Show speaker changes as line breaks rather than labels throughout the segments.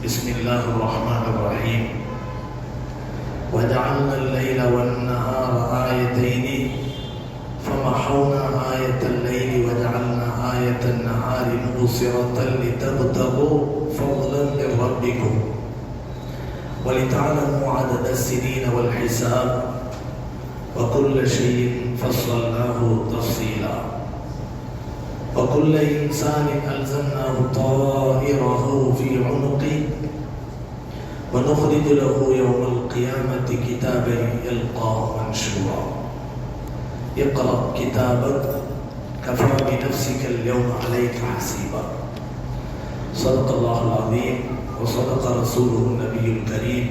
بسم الله الرحمن الرحيم وجعلنا الليل والنهار آيتين فمحونا آية الليل وجعلنا آية النهار مبصرة لتبتغوا فضلا من ربكم ولتعلموا عدد السنين والحساب وكل شيء فصلناه تفصيلا وكل إنسان ألزمناه طائره في عنقه ونخرج له يوم القيامة كتابا يلقاه منشورا اقرأ كتابك كفى بنفسك اليوم عليك حسيبا صدق الله العظيم وصدق رسوله النبي الكريم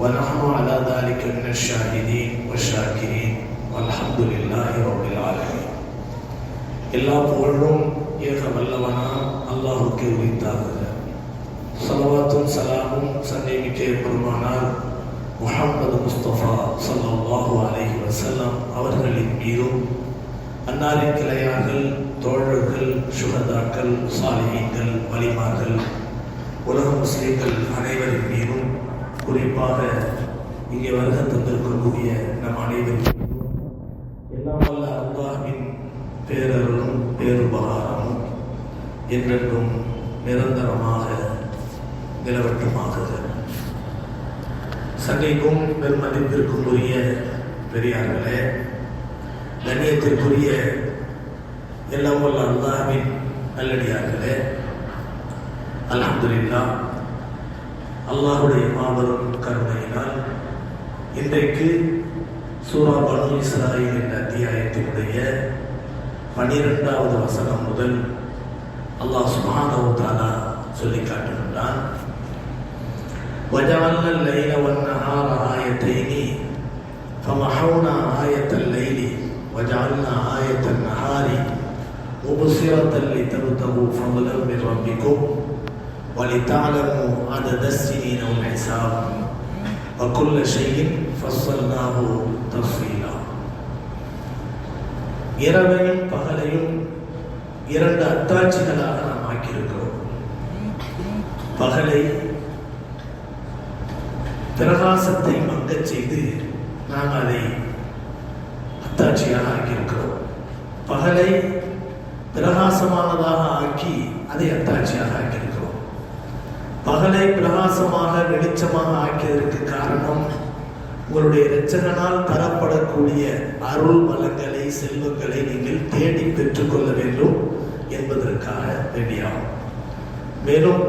ونحن على ذلك من الشاهدين والشاكرين والحمد لله رب العالمين. எல்லா புகழும் ஏக வல்லவனாம் அல்லாஹுக்கே உரித்தாகுக. ஸலவாத்தும் சலாமும் சன்னிமிக்க பெருமானார் முஹம்மது முஸ்தபா ஸல்லல்லாஹு அலைஹி வஸல்லம் அவர்களின் மீதும், அன்னாரின் கிளையார்கள், தோழர்கள், சுஹதாக்கள், சாலிஹீன்கள், வலிமார்கள், உலக முஸ்லிம்கள் அனைவரின் மீதும், குறிப்பாக இங்கே வருகை தந்திருக்கக்கூடிய நம் அனைவரின் மீதும் எல்லாம் வல்ல அல்லாஹ்வின் பேரருளும் பேருபகாரமும் என்றென்றும் நிரந்தரமாக நிலவட்டுமாக. சங்கைக்கும் பெருமதிப்பிற்கும் உரிய பெரியார்களே, கண்ணியத்திற்குரிய எல்லாம் வல்ல அல்லாஹ்வின் நல்லடியார்களே, அல்ஹம்துலில்லாஹ், அல்லாஹுடைய மாபெரும் கருணையினால் இன்றைக்கு சூரா பனு இஸ்ராயீல் என்ற அத்தியாயத்தினுடைய 12வது வசனம் முதல் அல்லாஹ் சுப்ஹானஹு வ தஆலா சொல்லி காட்டுகின்றான். وَجَعَلْنَا اللَّيْلَ وَالنَّهَارَ آيَتَيْنِ فَمَحَوْنَا آيَةَ اللَّيْلِ وَجَعَلْنَا آيَةَ النَّهَارِ مُبْصِرَةً لِتَبْتَغُوا فَضْلًا مِنْ رَبِّكُمْ وَلِتَعْلَمُوا عَدَدَ السِّنِينَ وَالْحِسَابَ وَكُلَّ شَيْءٍ فَصَّلْنَاهُ تَفْصِيلًا. இரவையும் பகலையும் இரண்டு அத்தாட்சிகளாக நாம் ஆக்கியிருக்கிறோம். பகலை பிரகாசத்தை மங்கச் செய்து நாம் அதை அத்தாட்சியாக ஆக்கியிருக்கிறோம். பகலை பிரகாசமானதாக ஆக்கி அதை அத்தாட்சியாக ஆக்கியிருக்கிறோம். பகலை பிரகாசமாக வெளிச்சமாக ஆக்கியதற்கு காரணம், உங்களுடைய இரட்சகனால் தரப்படக்கூடிய அருள் வளங்களை, செல்வங்களை நீங்கள் தேடி பெற்றுக்கொள்ள வேண்டும் என்பதற்காக வேண்டியாகும். மேலும்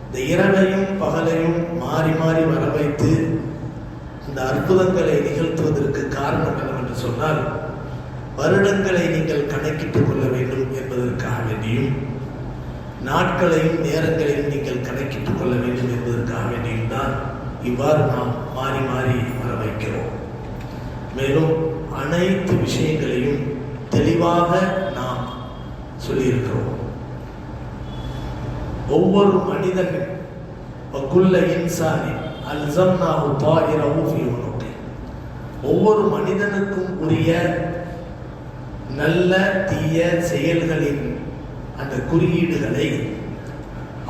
இந்த இரவையும் பகலையும் மாறி மாறி வர வைத்து இந்த அற்புதங்களை நிகழ்த்துவதற்கு காரணம் என்னவென்று சொன்னால், வருடங்களை நீங்கள் கணக்கிட்டுக் கொள்ள வேண்டும் என்பதற்காக வேண்டியும், நாட்களையும் நேரங்களையும் நீங்கள் கணக்கிட்டுக் கொள்ள வேண்டும் என்பதற்காக வேண்டியும் தான் இவ்வாறு நாம் மாறி மாறி வர வைக்கிறோம். மேலும் அனைத்து விஷயங்களையும் தெளிவாக நாம் சொல்லியிருக்கிறோம். ஒவ்வொரு மனிதன் வகுல்ல இன்சானி அல்ஸம்னாஹு தாயிரஹு ஃபீ உனுகி, ஒவ்வொரு மனிதனுக்கும் உரிய நல்ல தீய செயல்களின் அந்த குறியீடுகளை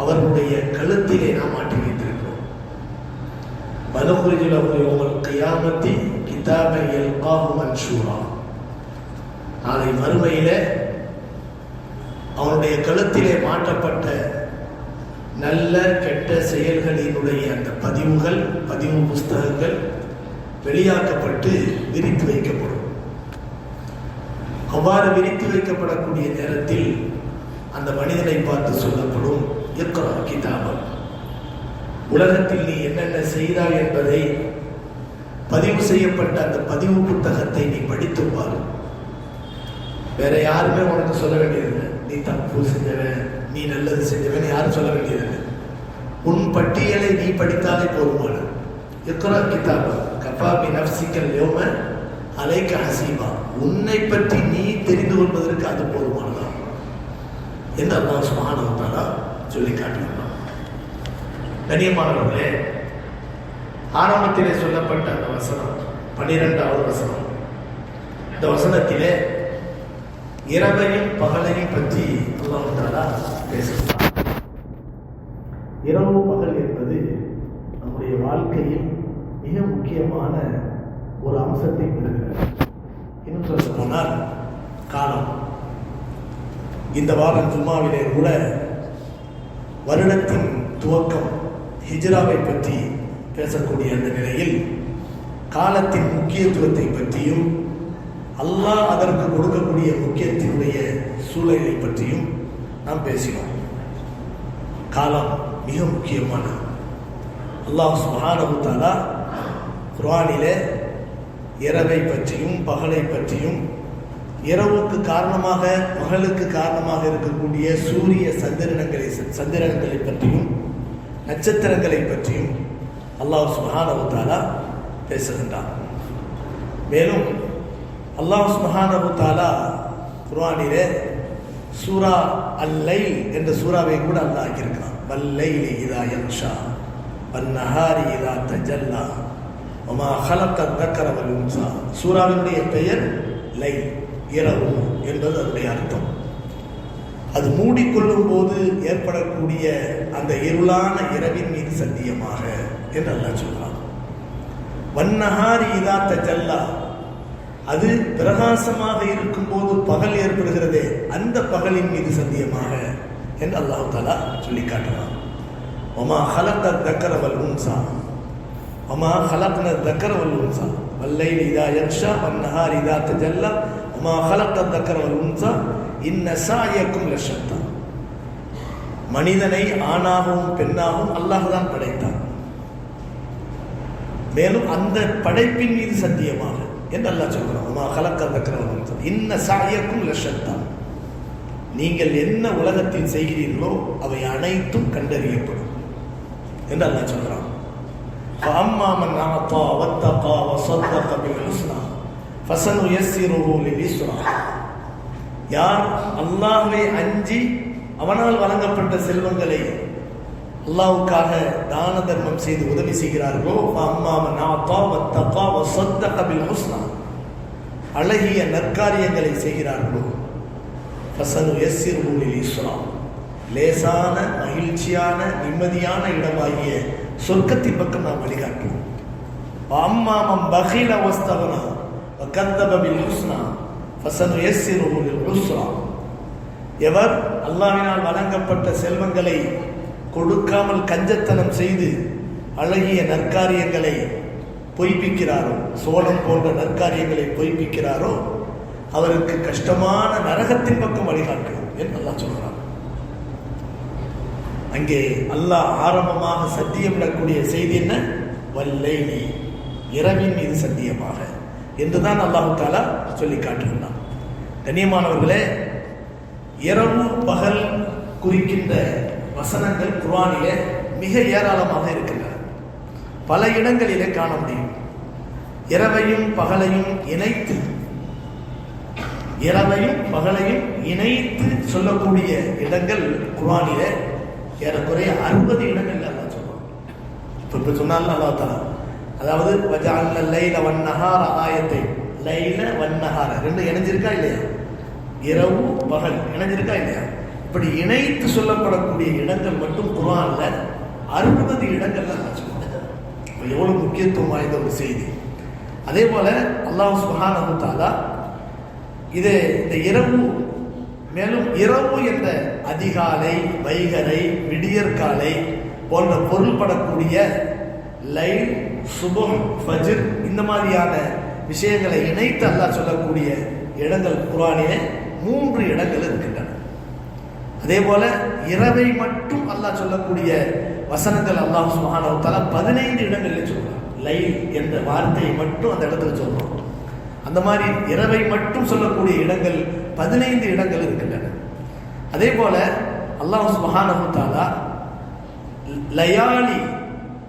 அவர்களுடைய கழுத்திலே நாம் மாட்டி வைத்திருக்கிறோம். வனுக்ரிஜு லஹு யௌமல் கியாமத்தி கிதாபன் யல்காஹு மன்ஷூரா, நாளை மறுமையிலே அவனுடைய கழுத்திலே மாட்டப்பட்ட நல்ல கெட்ட செயல்களினுடைய அந்த பதிவு புஸ்தகங்கள் வெளியாக்கப்பட்டு விரித்து வைக்கப்படும். அவ்வாறு விரித்து வைக்கப்படக்கூடிய நேரத்தில் அந்த மனிதனை பார்த்து சொல்லப்படும், இக்ரா கிதாபக், உலகத்தில் நீ என்னென்ன செய்தாய் என்பதை பதிவு செய்யப்பட்ட அந்த பதிவு புத்தகத்தை நீ படித்து பாரு. வேற யாருமே உனக்கு சொல்ல வேண்டியதில்லை, நீ தப்பு செஞ்சவன், நீ நல்லது செஞ்சவன் யாரும் சொல்ல வேண்டியதில்லை. உன் பட்டியலை நீ படித்தாலே போதுமானது. இக்ரா கிதாபக் கஃபா பினஃப்ஸிக யௌம அலைக ஹஸீபா, உன்னை பற்றி நீ தெரிந்து கொள்வதற்கு அது போதுமானதா என்று அல்லாஹ் சுப்ஹானஹு வ தஆலா சொல்லி காட்டுகிறான். கண்ணியமானவர்களே, ஆரம்பத்திலே சொல்லப்பட்ட அந்த வசனம் 12வது வசனம், இந்த வசனத்திலே இரவையும் பகலையும் பற்றி அல்லாஹ் தஆலா பேசுகிறார். இரவு பகல் என்பது நம்முடைய வாழ்க்கையில் மிக முக்கியமான ஒரு அம்சத்தை பெறுகிறது. இன்னும் சொல்ல போனால் காலம். இந்த வாரம் ஜும்மாவிலே கூட வருடத்தின் துவக்கம் ஹிஜ்ராவை பற்றி பேசக்கூடிய அந்த நிலையில் காலத்தின் முக்கியத்துவத்தை பற்றியும் அல்லாஹ் அதற்கு கொடுக்கக்கூடிய முக்கியத்தினுடைய சூழலை பற்றியும் நாம் பேசினோம். காலம் மிக முக்கியமானது. அல்லாஹ் சுப்ஹானஹு வ தஆலா குர்ஆனிலே இரவை பற்றியும் பகலை பற்றியும், இரவுக்கு காரணமாக பகலுக்கு காரணமாக இருக்கக்கூடிய சூரிய சந்திரன்களை பற்றியும் நட்சத்திரங்களை பற்றியும் அல்லாஹ் சுப்ஹானஹு வ தஆலா பேசுகின்றான். மேலும் அல்லாஹ் சுப்ஹானஹு வ தஆலா குர்ஆனிலே சூரா அல்-லைல் என்ற சூறாவை கூட அல்லாஹ் ஆக்கியிருக்கிறான். வல்-லைலி இதா யக்ஷா வன்-நஹாரி இதா தஜல்லா வமா ஹலக அத்-தக்கர வல்-உன்ஸா. சூறாவினுடைய பெயர் லைல், இரவு என்பது அதனுடைய அர்த்தம். அது மூடிக்கொள்ளும் போது ஏற்படக்கூடிய அந்த இருளான இரவின் மீது சத்தியமாக என்று அல்லாஹ் சொல்றான். வன்-நஹாரி இதா தஜல்லா, அது பிரகாசமாக இருக்கும் போது பகல் ஏற்படுகிறதே அந்த பகலின் மீது சத்தியமாக என்று அல்லாஹ் தஆலா சொல்லி காட்டுறான். வமா ஹலக அத்-தக்கர வல்-உன்ஸா வமா ஹலக்னா அத்-தக்கர வல்-உன்ஸா வல்-லைலி இதா யக்ஷா வன்-நஹாரி இதா தஜல்லா வமா ஹலக அத்-தக்கர வல்-உன்ஸா இன்ன ஸஅயக்கும் லஷத்தா. மனிதனை ஆணாகவும் பெண்ணாகவும் அல்லாஹ் தான் படைத்தான். மேலும் அந்த படைப்பின் மீது சத்தியமாக என்று அல்லாஹ் சொல்றான். வமா ஹலக அத்-தக்கர வல்-உன்ஸா இன்ன ஸஅயக்கும் லஷத்தா. நீங்கள் என்ன உலகத்தில் செய்கிறீர்களோ அவை அனைத்தும் கண்டறியப்படும் என்று அல்லாஹ் சொல்றான். فَأَمَّا مَنْ أَعْطَى وَاتَّقَى وَصَدَّقَ بِالْحُسْنَى فَسَنُيَسِّرُهُ لِلْيُسْرَى. யார் அல்லாஹ்வை அஞ்சி அவனால் வழங்கப்பட்ட செல்வங்களை அல்லாஹ்வுக்காக தான தர்மம் செய்து உதவி செய்கிறார்களோ, فَأَمَّا مَنْ أَعْطَى وَاتَّقَى وَصَدَّقَ بِالْحُسْنَى, அழகிய நற்காரியங்களை செய்கிறார்களோ, فَسَنُيَسِّرُهُ لِلْيُسْرَى, லேசான மகிழ்ச்சியான நிம்மதியான இடமாகிய சொர்க்கத்தின் பக்கம் நாம் வழிகாட்டுவோம். وَأَمَّا مَنْ بَخِلَ وَاسْتَغْنَى وَكَذَّبَ بِالْحُسْنَى فَسَنُيَسِّرُهُ لِلْعُسْرَى. எவர் அல்லாஹ்வினால் வழங்கப்பட்ட செல்வங்களை கொடுக்காமல் கஞ்சத்தனம் செய்து அழகிய நற்காரியங்களை பொய்ப்பிக்கிறாரோ, சோளம் போன்ற நற்காரியங்களை பொய்ப்பிக்கிறாரோ, அவருக்கு கஷ்டமான நரகத்தின் பக்கம் வழிகாட்டுவோம் என்று அல்லாஹ் சொல்றான். அங்கே அல்லாஹ் ஆரம்பமாக சத்தியமிடக்கூடிய செய்தி என்ன? வல்லைலி, இரவின் மீது சத்தியமாக என்றுதான் அல்லாஹ் தஆலா சொல்லி காட்டுகின்றான். கண்ணியமானவர்களே, இரவு பகல் குறிக்கின்ற வசனங்கள் குர்ஆனிலே மிக ஏராளமாக இருக்கின்றன. பல இடங்களிலே காண முடியும். இரவையும் பகலையும் இணைத்து சொல்லக்கூடிய இடங்கள் குர்ஆனிலே ஏறக்குறைய 60 இடங்கள் அல்லாஹ் சொல்றான். இப்ப சொன்னால அல்லாஹ் தஆலா, அதாவது வஜஅல்ன லைல வன்-நஹார ஆயத்தை, லைல வன்-நஹார ரெண்டும் இணைஞ்சிருக்கா இல்லையா? இரவு பகல் இணைஞ்சிருக்கா இல்லையா? இப்படி இணைத்து சொல்லப்படக்கூடிய இடங்கள் மட்டும் குர்ஆன்ல 60 இடங்கள்ல அல்லாஹ் சொல்றான். எவ்வளவு முக்கியத்துவம் வாய்ந்த ஒரு செய்தி. அதே போல அல்லாஹ் சுப்ஹானஹு வ தஆலா இது இந்த இரவு, மேலும் இரவு என்ற அதிகாலை, வைகரை, விடியற்காலை போன்ற பொருள்படக்கூடிய லைல், சுபஹ், ஃபஜ்ர் இந்த மாதிரியான விஷயங்களை இணைத்து அல்லாஹ் சொல்லக்கூடிய இடங்கள் குர்ஆனிலே 3 இடங்கள் இருக்கின்றன. அதே போல இரவை மட்டும் அல்லாஹ் சொல்லக்கூடிய வசனங்கள் அல்லாஹ் சுப்ஹானஹு வ தஆலா 15 இடங்களில் சொல்றான். லைல் என்ற வார்த்தையை மட்டும் அந்த இடத்துல சொல்றோம். அந்த மாதிரி இரவை மட்டும் சொல்லக்கூடிய இடங்கள் 15 இடங்கள் இருக்கின்றன. அதே போல அல்லாஹ் சுப்ஹானஹு வ தஆலா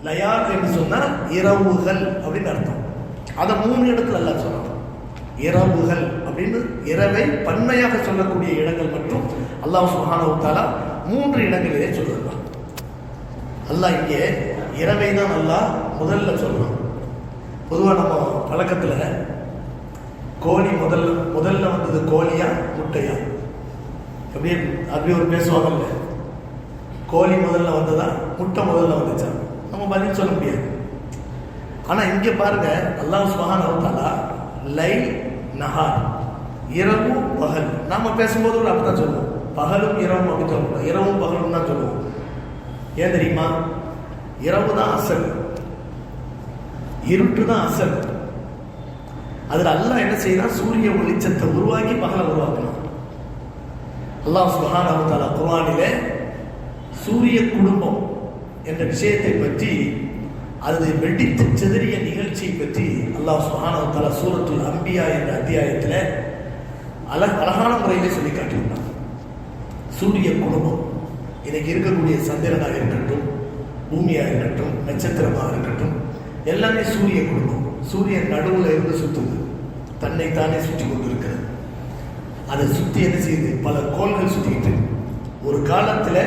லயால் என்று சொன்னா இரவுகள் அப்படின்னு அர்த்தம். அதை 3 இடத்துல அல்லாஹ் சொல்றான். இரவுகள் அப்படின்னு இரவை பன்மையாக சொல்லக்கூடிய இடங்கள் மட்டும் அல்லாஹ் சுப்ஹானஹு வ தஆலா 3 இடங்களிலே சொல்றான். அல்லாஹ் இங்கே இரவை தான் அல்லாஹ் முதல்ல சொல்றான். பொதுவாக நம்ம பழக்கத்துல கோழி முதல்ல வந்தது கோழியா முட்டையா அப்படி ஒரு பேசுவாங்கல்ல. கோழி முதல்ல வந்ததா முட்டை முதல்ல வந்துச்சா? நம்ம பதில் சொல்ல முடியாது. ஆனா இங்க பாருங்க, அல்லாஹ் சுப்ஹானஹு வ தஆலா லைல் நஹார், இரவு பகல். நாம பேசும்போது கூட அப்படிதான் சொல்லுவோம், பகலும் இரவும் அப்படி சொல்லுவோம், இரவும் பகலும் தான் சொல்லுவோம். ஏன் தெரியுமா? இரவு தான் அசல், இருட்டு தான் அசல். அதுல அல்லாஹ் என்ன செய்யறான்? சூரிய வெளிச்சத்தை உருவாக்கி பகலை உருவாக்கணும். அல்லாஹ் சுப்ஹானஹு வ தஆலா குர்ஆனிலே சூரிய குடும்பம் என்ற விஷயத்தை பற்றி, அது வெடித்து சிதறிய நிகழ்ச்சியை பற்றி அல்லாஹ் சுப்ஹானஹு வ தஆலா சூரத்துல் அன்பியா என்ற அத்தியாயத்தில் அழகான முறையிலே சொல்லி காட்டியிருந்தார். சூரிய குடும்பம் இன்னைக்கு இருக்கக்கூடிய சந்திரனாக இருக்கட்டும், பூமியாக இருக்கட்டும், நட்சத்திரமாக இருக்கட்டும், எல்லாமே சூரிய குடும்பம். சூரியன் நடுவில் இருந்து சுற்றுது, தன்னைத்தானே சுற்றி கொண்டு இருக்கிறது. அதை சுற்றி என்ன செய்யுது? பல கோள்கள் சுற்றிக்கிட்டு. ஒரு காலத்தில்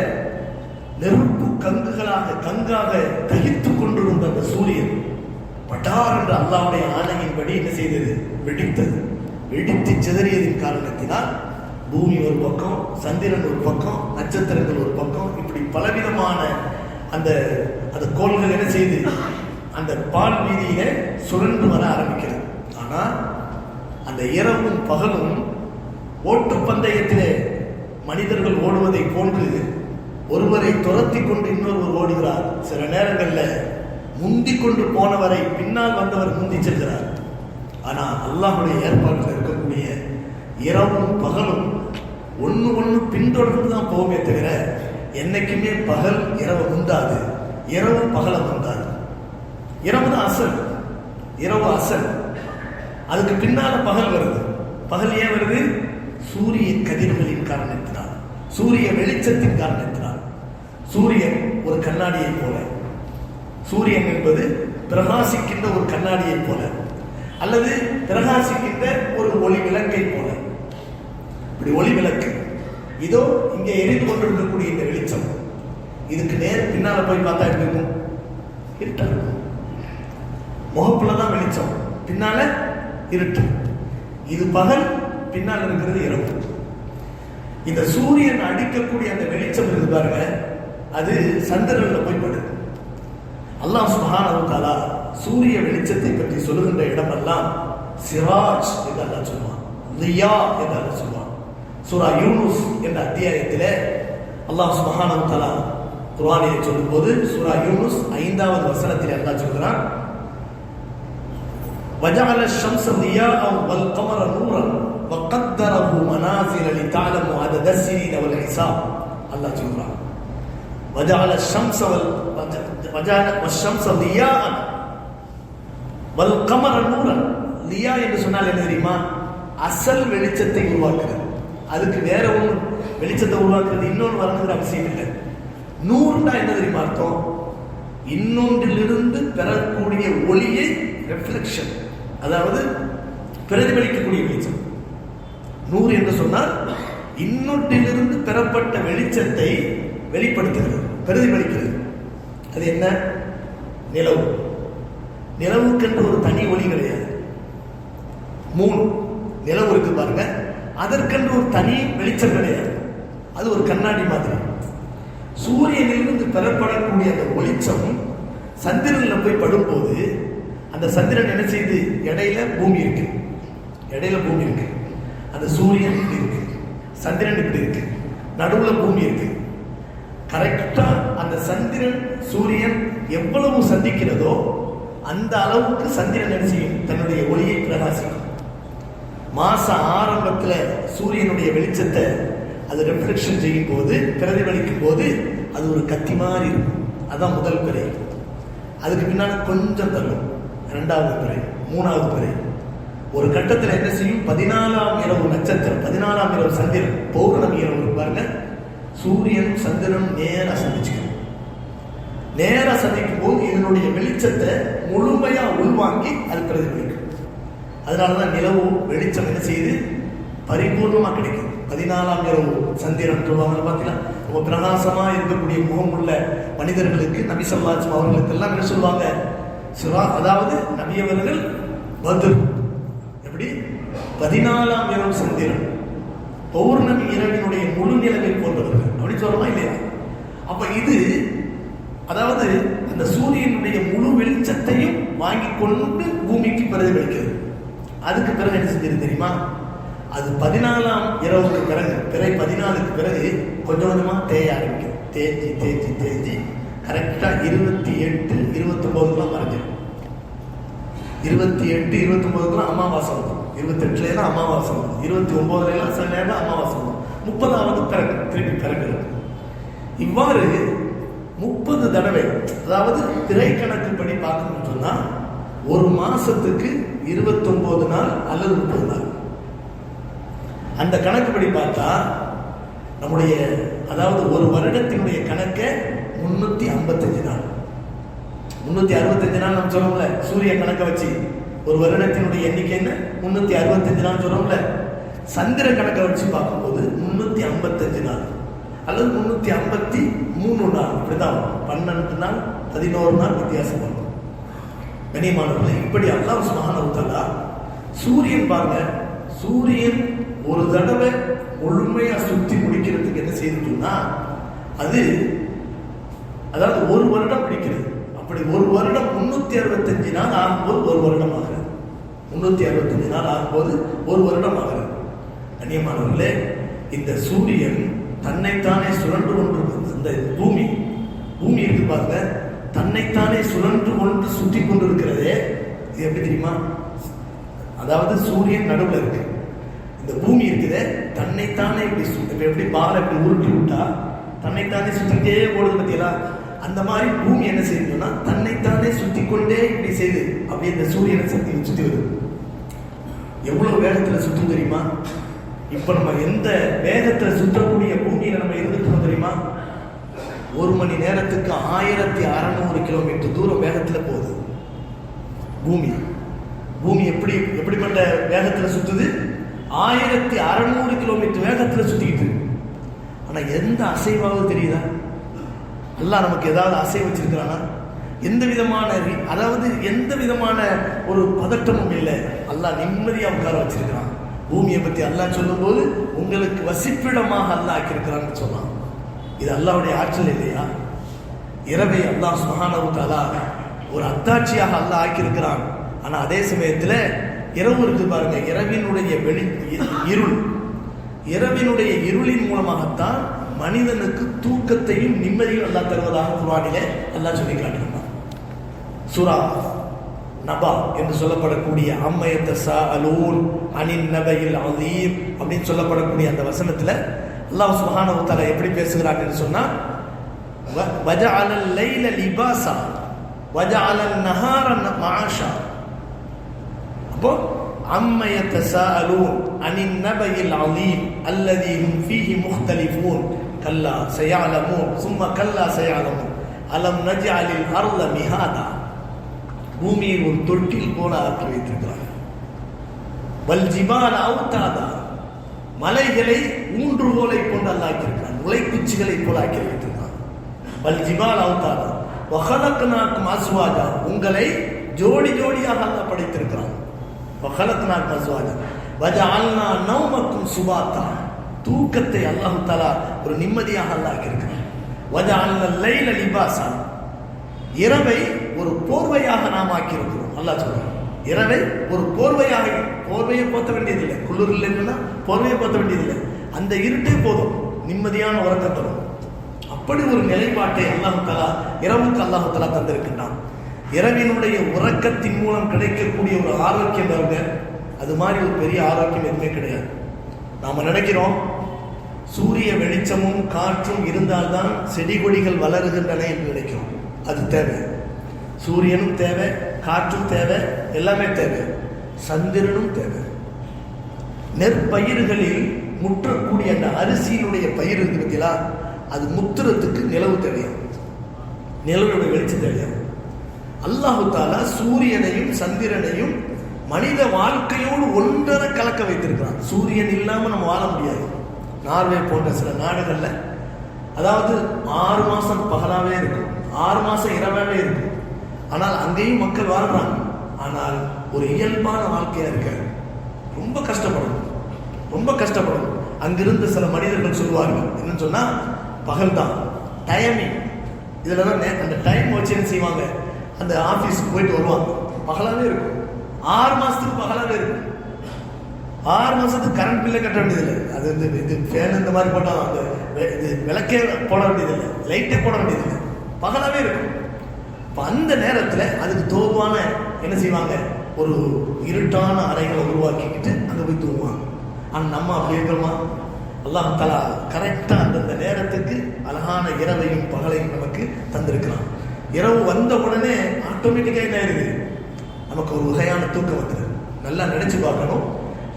நெருப்பு கங்காக தகித்துக் கொண்டிருந்த அந்த சூரியன் பட்டார் என்ற அல்லாஹ்வுடைய ஆணையின்படி என்ன செய்தது? வெடித்தது. வெடித்து சிதறியதின் காரணத்தினால் பூமி ஒரு பக்கம், சந்திரன் ஒரு பக்கம், நட்சத்திரங்கள் ஒரு பக்கம், இப்படி பலவிதமான அந்த கோள்கள் என்ன செய்து அந்த பால் வீதியில சுழன்று வர ஆரம்பிக்கிறது. ஆனா அந்த இரவும் பகலும் ஓட்டுப்பந்தயத்திலே மனிதர்கள் ஓடுவதை போன்று ஒருவரை துரத்தி கொண்டு இன்னொருவர் ஓடுகிறார். சில நேரங்களில் முந்தி கொண்டு போனவரை பின்னால் வந்தவர் முந்தி செல்கிறார். ஆனா அல்லாஹ்வுடைய ஏற்பாட்டில் இருக்கக்கூடிய இரவும் பகலும் ஒன்று பின்தொடர்ந்து தான் போகுமே தவிர என்னைக்குமே பகல் இரவு முந்தாது, இரவு பகலை முந்தாது. இரவு தான் அசல், இரவு அசல். அதுக்கு பின்னால பகல் வருது. பகல் ஏன் வருது? சூரிய கதிர்களின் காரணத்தினால், சூரிய வெளிச்சத்தின் காரணத்தினால். சூரியன் ஒரு கண்ணாடியை போல, சூரியன் என்பது பிரகாசிக்கின்ற ஒரு கண்ணாடியை போல, அல்லது பிரகாசிக்கின்ற ஒரு ஒளி விளக்கை போல. இப்படி ஒளி விளக்கு இதோ இங்கே எரிந்து கொண்டிருக்கக்கூடிய இந்த வெளிச்சம், இதுக்கு நேர் பின்னால போய் பார்த்தா எப்படி இருக்கும்? இருட்டா இருக்கும். முகப்புலதான் வெளிச்சம், பின்னால இருட்டு. இது பகல், பின்னால் இருக்கிறது இரவு. இந்த சூரியன் அடிக்கக்கூடிய அந்த வெளிச்சம் இருக்கு பாருங்க, அது சந்திரன்ல போய் படுது. அல்லாஹ் சுப்ஹானஹு வ தஆலா சூரிய வெளிச்சத்தை பற்றி சொல்லுகின்ற இடமெல்லாம் சிராஜ் என்று அல்லாஹ் சொல்லுவான், லியா என்று அல்லாஹ் சொல்லுவான். சூரா யூனுஸ் என்ற அத்தியாயத்திலே அல்லாஹ் சுப்ஹானஹு வ தஆலா குர்ஆனிலே சொல்லும்போது சூரா யூனுஸ் 5வது வசனத்திலே அல்லாஹ் சொல்கிறான், وجعل الشمس ضياء والقمر نورا وقدره منازل لتعلموا عدد السنين والحساب. الله சொல்றான், وجعل الشمس والشمس ضياء والقمر نورا. லியா என்று சொன்னால் என்ன தெரியுமா? அசல் வெளிச்சத்தை உருவாக்குறது. அதுக்கு வேற ஒன்று வெளிச்சத்தை உருவாக்குறது இன்னொன்று வரணுங்கிற அவசியம் இல்லை. நூறுனா என்ன தெரியுமா அர்த்தம்? இன்னொன்றிலிருந்து பெறக்கூடிய ஒளியை ரெஃப்ளெக்ஷன், அதாவது பிரதிபலிக்கக்கூடிய வெளிச்சம். நூறு என்று சொன்னால் இன்னொன்றிலிருந்து பெறப்பட்ட வெளிச்சத்தை வெளிப்படுத்துகிறது, பிரதிபலிக்கிறது. அது என்ன? நிலவு. நிலவுக்கென்று ஒரு தனி ஒளி கிடையாது. மூணு நிலவு இருக்கு பாருங்க, அதற்கென்று ஒரு தனி வெளிச்சம் கிடையாது. அது ஒரு கண்ணாடி மாதிரி. சூரியனிலிருந்து பெறப்படக்கூடிய அந்த வெளிச்சம் சந்திரனில் போய் படும்போது அந்த சந்திரன் என்ன செய்து? இடையில பூமி இருக்கு, இடையில பூமி இருக்கு. அந்த சூரியன் இப்படி இருக்கு, சந்திரன் இப்படி இருக்கு, நடுவில் பூமி இருக்கு. கரெக்டா அந்த சந்திரன் சூரியன் எவ்வளவு சந்திக்கிறதோ அந்த அளவுக்கு சந்திரன் என்ன செய்யும்? தன்னுடைய ஒளியை பிரகாசிக்கும். மாச ஆரம்பத்தில் சூரியனுடைய வெளிச்சத்தை அது ரெஃப்ளெக்ஷன் செய்யும் போது, பிரதிபலிக்கும் போது அது ஒரு கத்தி மாதிரி இருக்கும். அதான் முதல் பிறை. அதுக்கு பின்னால் கொஞ்சம் தள்ளும், 2வது பிறை, 3வது பிறை. ஒரு கட்டத்தில் என்ன செய்யும்? 14ஆம் இரவு நட்சத்திரம், 14ஆம் இரவு சந்திரன், பௌர்ணமி இரவு பாருங்க, சூரியனும் சந்திரனும் நேரா சந்திச்சுக்கணும். நேரா சந்திக்கும் போது இதனுடைய வெளிச்சத்தை முழுமையா உள்வாங்கி அது பிரதிபலிக்கும். அதனாலதான் நிலவு வெளிச்சம் என்ன செய்யுது? பரிபூர்ணமா கிடைக்கும். 14ஆம் இரவு சந்திரன் சொல்லுவாங்க பார்த்தீங்களா? ரொம்ப பிரகாசமா இருக்கக்கூடிய முகம் உள்ள மனிதர்களுக்கு நபி ஸல்லல்லாஹு அலைஹி வஸல்லம் அவர்களுக்கு எல்லாம் என்ன சொல்லுவாங்க? அதாவது நபியவர்கள் பத்ர். எப்படி? 14ஆம் இரவு சந்திரன், பௌர்ணமி இரவினுடைய முழு நிலவை போன்றவர்கள் அப்படி சொல்லலாம் இல்லையா? அப்ப இது அதாவது அந்த சூரியனுடைய முழு வெளிச்சத்தையும் வாங்கி கொண்டு பூமிக்கு பிரதிபலிக்கிறது. அதுக்கு பிறகு என்ன செஞ்சது தெரியுமா? அது 14ஆம் இரவுக்கு பிறகு, பிறை 14க்கு பிறகு கொஞ்சம் கொஞ்சமா தேய ஆரம்பிக்கும். தேஞ்சி தேஞ்சி தேஞ்சி கரெக்டா 28, 29 மறைஞ்சிடும். 28, 29 அமாவாசை வரும். 28 அமாவாசை வரும். 29 சில நேரம் அமாவாசை வரும். 30வது பிறகு திருப்பி பிறகு. இவ்வாறு 30 தடவை, அதாவது திரை கணக்குப்படி பார்க்கணும்னு சொன்னா ஒரு மாசத்துக்கு 29 நாள் அல்லது 30 நாள். அந்த கணக்குப்படி பார்த்தா நம்முடைய அதாவது ஒரு வருடத்தினுடைய கணக்கை 355 நாள், 365 நாள் நம்ம சொல்றோம்ல. சூரிய கணக்கை வச்சு ஒரு வருடத்தினுடைய எண்ணிக்கை என்ன? 365 நாள் சொல்றோம்ல. சந்திர கணக்கை வச்சு பார்க்கும்போது 355 நாள் அல்லது 353 நாள், இப்படிதான் 12 நாள் 11 நாள் வித்தியாசம் வரும். கனிமானவர்களே, இப்படி அல்லாஹ் சுப்ஹானஹு வ தஆலா சூரியன் பாருங்க, சூரியன் ஒரு தடவை முழுமையா சுத்தி முடிக்கிறதுக்கு என்ன செய்யுதுன்னா அது அதாவது ஒரு வருடம் பிடிக்கிறது. அப்படி ஒரு வருடம் 365 நாள் ஆகும்போது ஒரு வருடம் ஆகிறது. 365 நாள் ஆகும்போது ஒரு வருடம் ஆகிறது. கண்ணியமானவர்களே, இந்த சூரியன் தன்னைத்தானே சுழன்று கொண்டு, அந்த பூமி இருக்கு பாருங்க, தன்னைத்தானே சுழன்று கொண்டு சுற்றி கொண்டிருக்கிறதே. இது எப்படி தெரியுமா? அதாவது சூரியன் நடுவில் இருக்கு, இந்த பூமி இருக்குது, தன்னைத்தானே இப்படி எப்படி பாலை இப்படி உருட்டி விட்டா தன்னைத்தானே சுத்திட்டே போடுது பத்தியா? அந்த மாதிரி பூமி என்ன செய்யுதுன்னா தன்னைத்தானே சுத்தி கொண்டே இப்படி செய்து அப்படியே இந்த சூரியனை சுத்தி வருது. எவ்வளவு வேகத்துல சுத்தும் தெரியுமா? இப்ப நம்ம எந்த வேகத்துல சுற்றக்கூடிய பூமியில நம்ம இருந்துட்டோம் தெரியுமா? 1 மணி நேரத்துக்கு 1600 கிலோமீட்டர் தூரம் வேகத்துல போகுது பூமி. பூமி எப்படிப்பட்ட வேகத்துல சுத்துது? 1600 கிலோமீட்டர் வேகத்துல சுத்திக்கிட்டு. ஆனா எந்த அசைவாவது தெரியுதா? அல்லாஹ் நமக்கு ஏதாவது அசைவு வச்சிருக்கிறானா? எந்த விதமான எந்த விதமான ஒரு பதட்டமும் இல்லை. அல்லாஹ் நிம்மதியா உட்கார வச்சிருக்கிறான். பூமியை பத்தி அல்லாஹ் சொல்லும் போது உங்களுக்கு வசிப்பிடமாக அல்லாஹ் ஆக்கியிருக்கிறான்னு சொன்னான். இது அல்லாஹ்வுடைய ஆற்றல் இல்லையா? இரவை அல்லாஹ் சுப்ஹானஹு வ தஆலா ஒரு அத்தாட்சியாக அல்லாஹ் ஆக்கியிருக்கிறான். ஆனா அதே சமயத்துல இரவு இருக்கு பாருங்க, இரவினுடைய இருளின் மூலமாகத்தான் மனிதனுக்கு தூக்கத்தையும் நிம்மதியும் அல்லாஹ் தருவதாக குர்ஆனிலே அல்லாஹ் சொல்லி காட்டுகிறான். சூரா நபா என்று சொல்லப்படக்கூடிய அம்மையத்தஸாஅலூன் அனின் நபையில் அஸீம் அப்படின்னு சொல்லப்படக்கூடிய அந்த வசனத்துல அல்லாஹ் சுப்ஹானஹு வ தஆலா எப்படி பேசுகிறார் என்று சொன்னா, வஜஅலல் லைல லிபாஸா வஜஅலன் நஹார மஆஷா. அப்போ அம்மையத்தஸாஅலூன் அனின் நபையில் அஸீம் அல்லதீ ஹும் ஃபீஹி முக்தலிஃபூன் கல்லா சயஅலமூன் சும்ம கல்லா சயஅலமூன் அலம் நஜ்அலில் அர்த மிஹாதா. பூமியை ஒரு தொட்டில் போல ஆக்கி வைத்திருக்கிறார். வல் ஜிபால அவுதாதா, மலைகளை ஊன்றுகோலை கொண்டு அல்லாஹ் ஆக்கியிருக்கிறான், முளைக்குச்சிகளை போல ஆக்கி வைத்திருக்கிறான். வல் ஜிபால அவுதாதா வ ஹலக்னாக்கும் அஸ்வாஜா, உங்களை ஜோடி ஜோடியாக அல்லாஹ் படைத்திருக்கிறான். வ ஹலக்னாக்கும் அஸ்வாஜா வஜஅல்னா நௌமக்கும் சுபாத்தா, தூக்கத்தை அல்லாஹ் தஆலா ஒரு நிம்மதியாக அல்லாஹ் ஆக்கியிருக்கிறான். வஜஅல்னல் லைல லிபாஸா, இரவை ஒரு போர்வையாக நாம் ஆக்கியிருக்கிறோம். அல்லாஹ் சொல்றான், இரவை ஒரு போர்வையை போத்த வேண்டியதில்லை. குளிர் இல்லைன்னா போர்வையை போத்த வேண்டியதில்லை, அந்த இருட்டே போதும், நிம்மதியான உறக்கம் தரும். அப்படி ஒரு நிலைப்பாட்டை அல்லாஹ் தஆலா இரவுக்கு அல்லாஹ் தஆலா தந்திருக்கின்றான். இரவினுடைய உறக்கத்தின் மூலம் கிடைக்கக்கூடிய ஒரு ஆரோக்கியம் பாருங்க, அது மாதிரி ஒரு பெரிய ஆரோக்கியம் எதுவுமே கிடையாது. நாம நினைக்கிறோம் சூரிய வெளிச்சமும் காற்றும் இருந்தால்தான் செடி கொடிகள் வளருகின்றன என்று நினைக்கிறோம். அது தேவை, சூரியனும் தேவை, காற்றும் தேவை, எல்லாமே தேவை, சந்திரனும் தேவை. நெற்பயிர்களில் முற்றக்கூடிய அந்த அரிசியினுடைய பயிர் இருக்கு பார்த்தீங்களா, அது முத்துறதுக்கு நிலவு தேவையாகும், நிலவுடைய வெளிச்சம் தேவையாகும். அல்லாஹு தஆலா சூரியனையும் சந்திரனையும் மனித வாழ்க்கையோடு ஒன்றரை கலக்க வைத்திருக்கிறான். சூரியன் இல்லாம நம்ம வாழ முடியாது. நார்வே போன்ற சில நாடுகள்ல அதாவது 6 மாசம் பகலாவே இருக்கும், 6 மாசம் இரவாவே இருக்கும். ஆனால் அங்கேயும் மக்கள் வாழ்றாங்க. ஆனால் ஒரு இயல்பான வாழ்க்கையா இருக்க ரொம்ப கஷ்டப்படணும், ரொம்ப கஷ்டப்படணும். அங்கிருந்து சில மனிதர்கள் சொல்லுவார்கள், என்னன்னு சொன்னா பகல் தான், டைமிங் இதில் தான் அந்த டைம் வச்சு என்ன செய்வாங்க, அந்த ஆஃபீஸுக்கு போயிட்டு வருவாங்க. பகலாகவே இருக்கும், 6 மாதத்துக்கு பகலாகவே இருக்கும். 6 மாதத்துக்கு கரண்ட் பில்லை கட்ட வேண்டியதில்லை. அது இது ஃபேன் இந்த மாதிரி போட்டால் அந்த இது விளக்கே போட வேண்டியதில்லை, லைட்டே போட வேண்டியதில்லை, பகலாகவே இருக்கும். இப்போ அந்த நேரத்தில் அதுக்கு தோதுவான என்ன செய்வாங்க, ஒரு இருட்டான அறைகளை உருவாக்கிக்கிட்டு அங்கே போய் தூங்குவாங்க. ஆனால் நம்ம அப்படி இருக்கிறோமா? அல்லாஹ் தஆலா கரெக்டாக அந்தந்த நேரத்துக்கு அழகான இரவையும் பகலையும் நமக்கு தந்திருக்கிறான். இரவு வந்த உடனே ஆட்டோமேட்டிக்காக என்ன ஆயிடுது, நமக்கு ஒரு வகையான தூக்கம் வந்துடுது. நல்லா நினைச்சு பார்க்கணும்.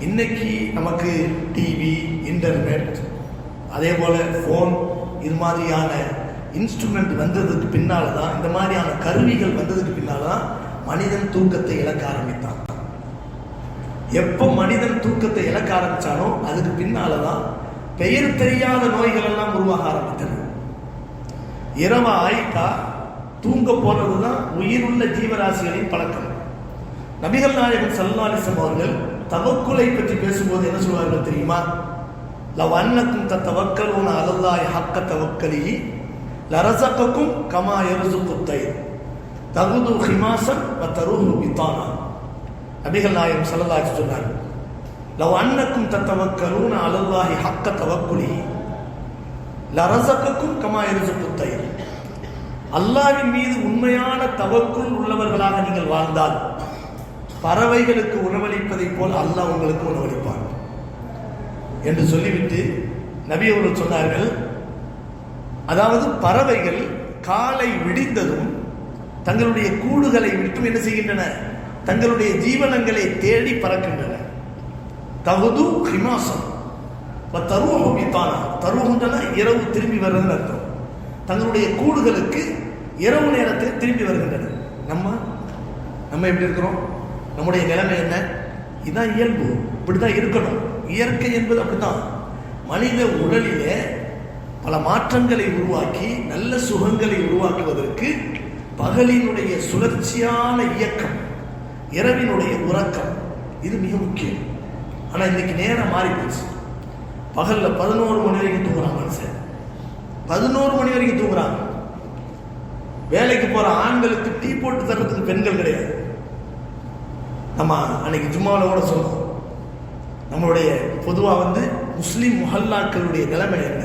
இன்னைக்கு நமக்கு டிவி, இன்டர்நெட், அதே போல ஃபோன், இது மாதிரியான இன்ஸ்ட்ருமெண்ட் வந்ததுக்கு பின்னால தான், இந்த மாதிரியான கருவிகள் வந்ததுக்கு பின்னால தான் மனிதன் தூக்கத்தை இழக்க ஆரம்பித்தான். எப்போ மனிதன் தூக்கத்தை இழக்க ஆரம்பிச்சானோ அதுக்கு பின்னால தான் பெயர் தெரியாத நோய்கள் எல்லாம் உருவாக ஆரம்பித்தன. இரவு ஆயிட்டா தூங்க போறதுதான் உயிருள்ள ஜீவராசிகளின் பழக்கம். நபிகள் நாயகம் ஸல்லல்லாஹு அலைஹி வஸல்லம் அவர்கள் தவக்குலை பற்றி பேசும்போது என்ன சொல்வார்கள் தெரியுமா? லவ் அன்னக்கும் தத்தவக்கலூன அலல்லாஹி ஹக்க தவக்கலிஹி லரஸகக்கும் கமா யர்ஸுகுத் தய்ர் தகுது ஹிமாசன் வ தருஹு பிதானா. நபிகள் நாயகம் ஸல்லல்லாஹு அலைஹி வஸல்லம் சொன்னார்கள், லவ் அன்னக்கும் தத்தவக்கலூன அலல்லாஹி ஹக்க தவக்குலிஹி லரஸகக்கும் கமா யர்ஸுகுத் தய்ர். அல்லாஹ்வின் மீது உண்மையான தவக்குல் உள்ளவர்களாக நீங்கள் வாழ்ந்தால் பறவைகளுக்கு உணவளிப்பதை போல் அல்லாஹ் உங்களுக்கு உணவளிப்பான் என்று சொல்லிவிட்டு நபி அவர்கள் சொன்னார்கள், அதாவது பறவைகள் காலை விடிந்ததும் தங்களுடைய கூடுகளை விட்டு என்ன செய்கின்றன, தங்களுடைய ஜீவனங்களை தேடி பறக்கின்றன. தகுது ஹிமாசம் தருஹு பிதானா. தருஹுன்றன இரவு திரும்பி வருதுன்னு அர்த்தம். தங்களுடைய கூடுகளுக்கு இரவு நேரத்தில் திரும்பி வருகின்றன. நம்ம எப்படி இருக்கிறோம்? நம்முடைய நிலைமை என்ன? இதுதான் இயல்பு, இப்படிதான் இருக்கணும். இயற்கை என்பது அப்படித்தான். மனித உடலிலே பல மாற்றங்களை உருவாக்கி நல்ல சுகங்களை உருவாக்குவதற்கு பகலினுடைய சுழற்சியான இயக்கம், இரவினுடைய உறக்கம், இது மிக முக்கியம். ஆனா இன்னைக்கு நேரம் மாறி போச்சு. பகல்ல 11 மணி வரைக்கும் தூங்குறாங்க மனுஷன், 11 மணி வரைக்கும் தூங்குறாங்க. வேலைக்கு போற ஆண்களுக்கு டீ போட்டு தர்றதுக்கு பெண்கள் கிடையாது. நம்ம அன்னைக்கு ஜும்மாவில் கூட சொன்னோம், நம்மளுடைய பொதுவா முஸ்லிம் முஹல்லாக்களுடைய நிலைமை என்ன,